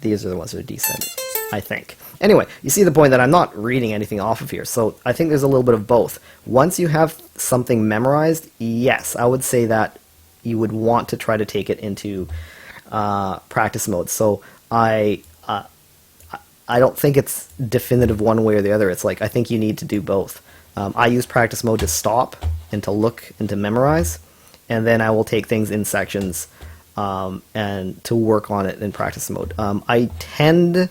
These are the ones that are descending, I think. Anyway, you see the point that I'm not reading anything off of here, so I think there's a little bit of both. Once you have something memorized, yes, I would say that you would want to try to take it into practice mode. So I don't think it's definitive one way or the other. It's like, I think you need to do both. I use practice mode to stop and to look and to memorize, and then I will take things in sections and to work on it in practice mode. I tend,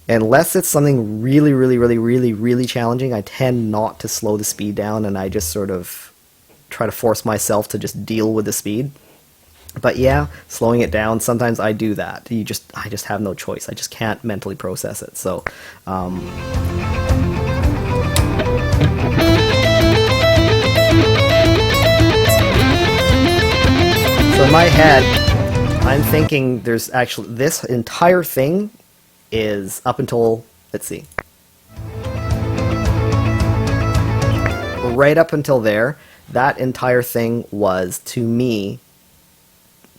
unless it's something really, really, really, really, really challenging, I tend not to slow the speed down, and I just sort of try to force myself to just deal with the speed. But yeah, slowing it down, sometimes I do that. I just have no choice. I just can't mentally process it. So, so in my head, I'm thinking there's actually, this entire thing is up until, let's see, right up until there, that entire thing was, to me,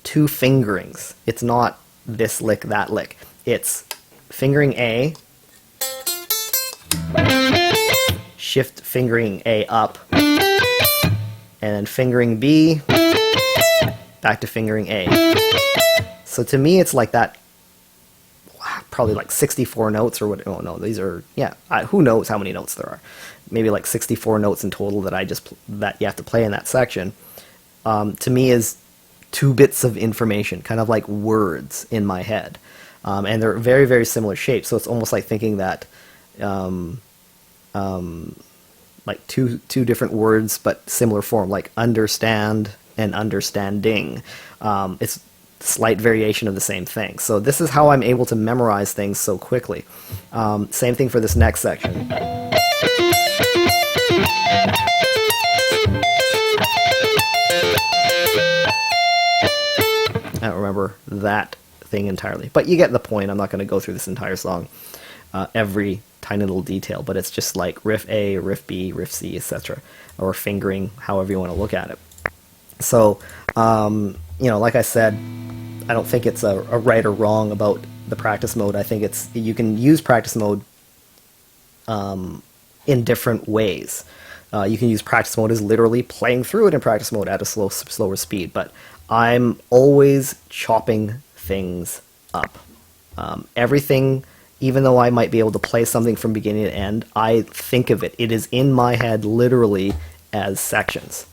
2 fingerings. It's not this lick, that lick. It's fingering A, shift fingering A up, and then fingering B, back to fingering A. So to me, it's like that, probably like 64 notes or what. Oh no, these are, yeah, who knows how many notes there are. Maybe like 64 notes in total that you have to play in that section. To me is 2 bits of information, kind of like words in my head. And they're very, very similar shapes, so it's almost like thinking that like two different words but similar form, like understand and understanding. It's slight variation of the same thing. So this is how I'm able to memorize things so quickly. Same thing for this next section. I don't remember that thing entirely, but you get the point. I'm not going to go through this entire song, every tiny little detail, but it's just like riff A, riff B, riff C, etc., or fingering, however you want to look at it. So, like I said, I don't think it's a right or wrong about the practice mode. I think you can use practice mode in different ways. You can use practice mode as literally playing through it in practice mode at a slower speed, but I'm always chopping things up. Everything, even though I might be able to play something from beginning to end, I think of it. It is in my head literally as sections,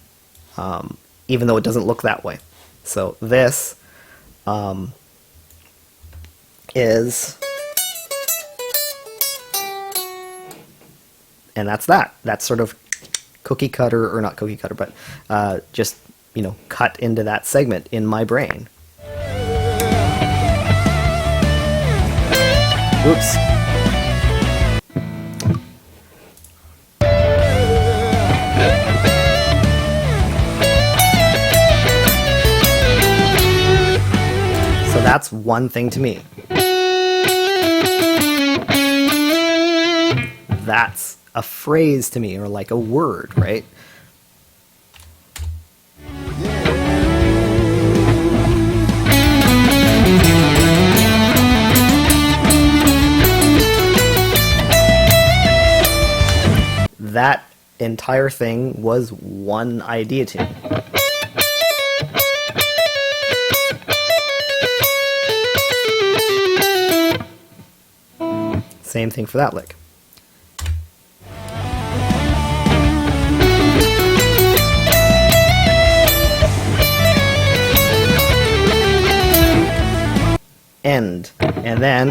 even though it doesn't look that way. So this is... and that's that. That's sort of cookie cutter, or not cookie cutter, but just, you know, cut into that segment in my brain. Oops. So that's one thing to me. That's a phrase to me, or like a word, right? That entire thing was one idea to me. Same thing for that lick. End. And then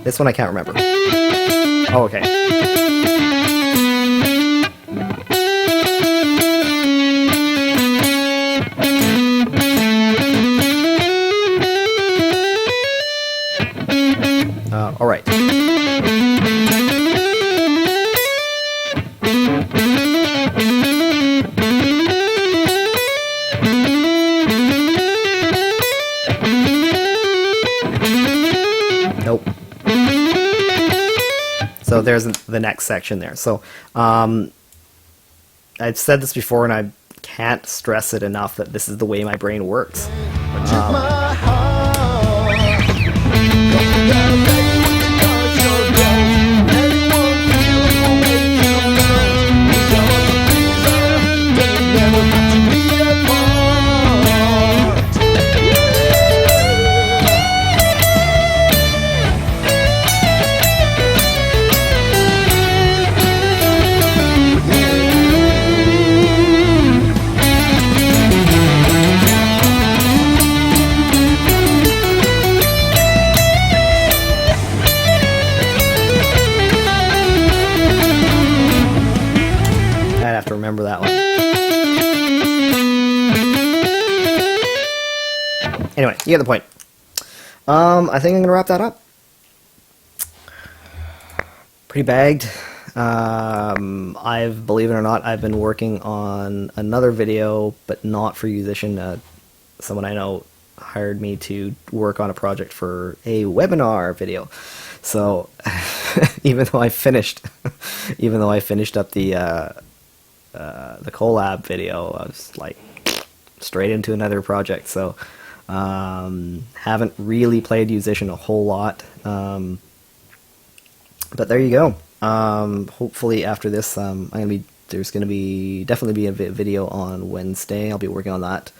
this one I can't remember. Oh, okay. All right. Nope. So there's the next section there. So I've said this before, and I can't stress it enough that this is the way my brain works. I'd have to remember that one. Anyway, you get the point. I think I'm gonna wrap that up. Pretty bagged. Believe it or not, I've been working on another video, but not for Yousician. Someone I know hired me to work on a project for a webinar video. So even though I finished up the collab video, I was like straight into another project. So haven't really played Yousician a whole lot, but there you go. Hopefully after this, there's gonna be definitely a video on Wednesday. I'll be working on that.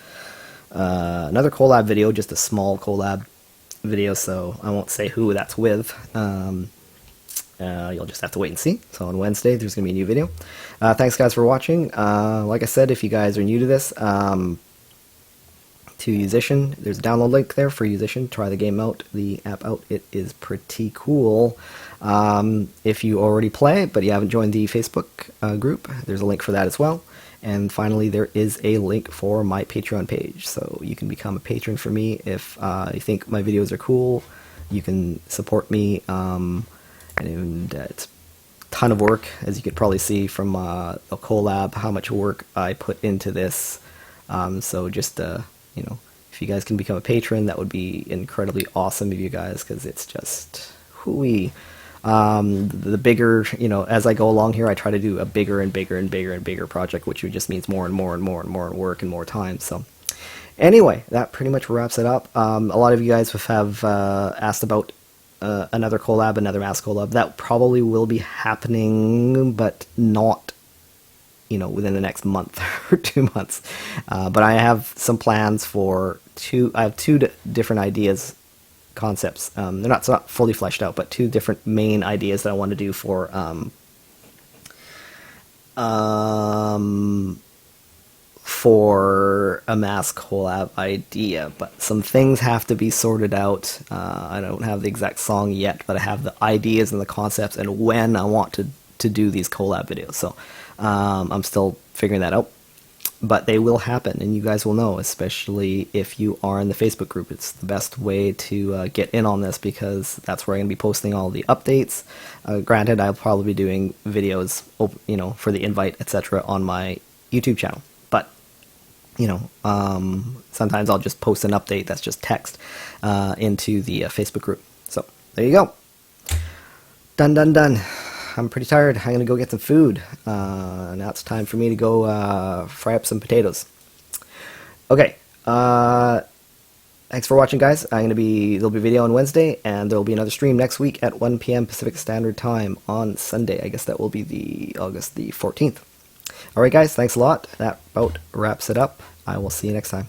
Another collab video, just a small collab video, so I won't say who that's with. You'll just have to wait and see. So on Wednesday, there's going to be a new video. Thanks, guys, for watching. Like I said, if you guys are new to this, to Yousician, there's a download link there for Yousician. Try the game out, the app out. It is pretty cool. If you already play, but you haven't joined the Facebook group, there's a link for that as well. And finally, there is a link for my Patreon page. So you can become a patron for me if you think my videos are cool. You can support me. And it's a ton of work, as you could probably see from a collab, how much work I put into this. So just, you know, if you guys can become a patron, that would be incredibly awesome of you guys, because it's just hooey. The bigger, you know, as I go along here, I try to do a bigger and bigger and bigger and bigger project, which just means more and more and more and more work and more time. So anyway, that pretty much wraps it up. A lot of you guys have asked about another collab, another mass collab. That probably will be happening, but not, you know, within the next month or 2 months. But I have some plans for I have two different ideas, concepts. They're not, not fully fleshed out, but two different main ideas that I want to do for for a mass collab idea, but some things have to be sorted out. I don't have the exact song yet, but I have the ideas and the concepts and when I want to do these collab videos. So I'm still figuring that out, but they will happen, and you guys will know, especially if you are in the Facebook group. It's the best way to get in on this, because that's where I'm going to be posting all the updates. Granted, I'll probably be doing videos, for the invite, etc. on my YouTube channel. But sometimes I'll just post an update that's just text into the Facebook group. So there you go. Done. I'm pretty tired. I'm gonna go get some food. Now it's time for me to go fry up some potatoes. Okay. Thanks for watching, guys. There'll be a video on Wednesday, and there'll be another stream next week at 1 p.m. Pacific Standard Time on Sunday. I guess that will be the August the 14th. Alright guys, thanks a lot. That about wraps it up. I will see you next time.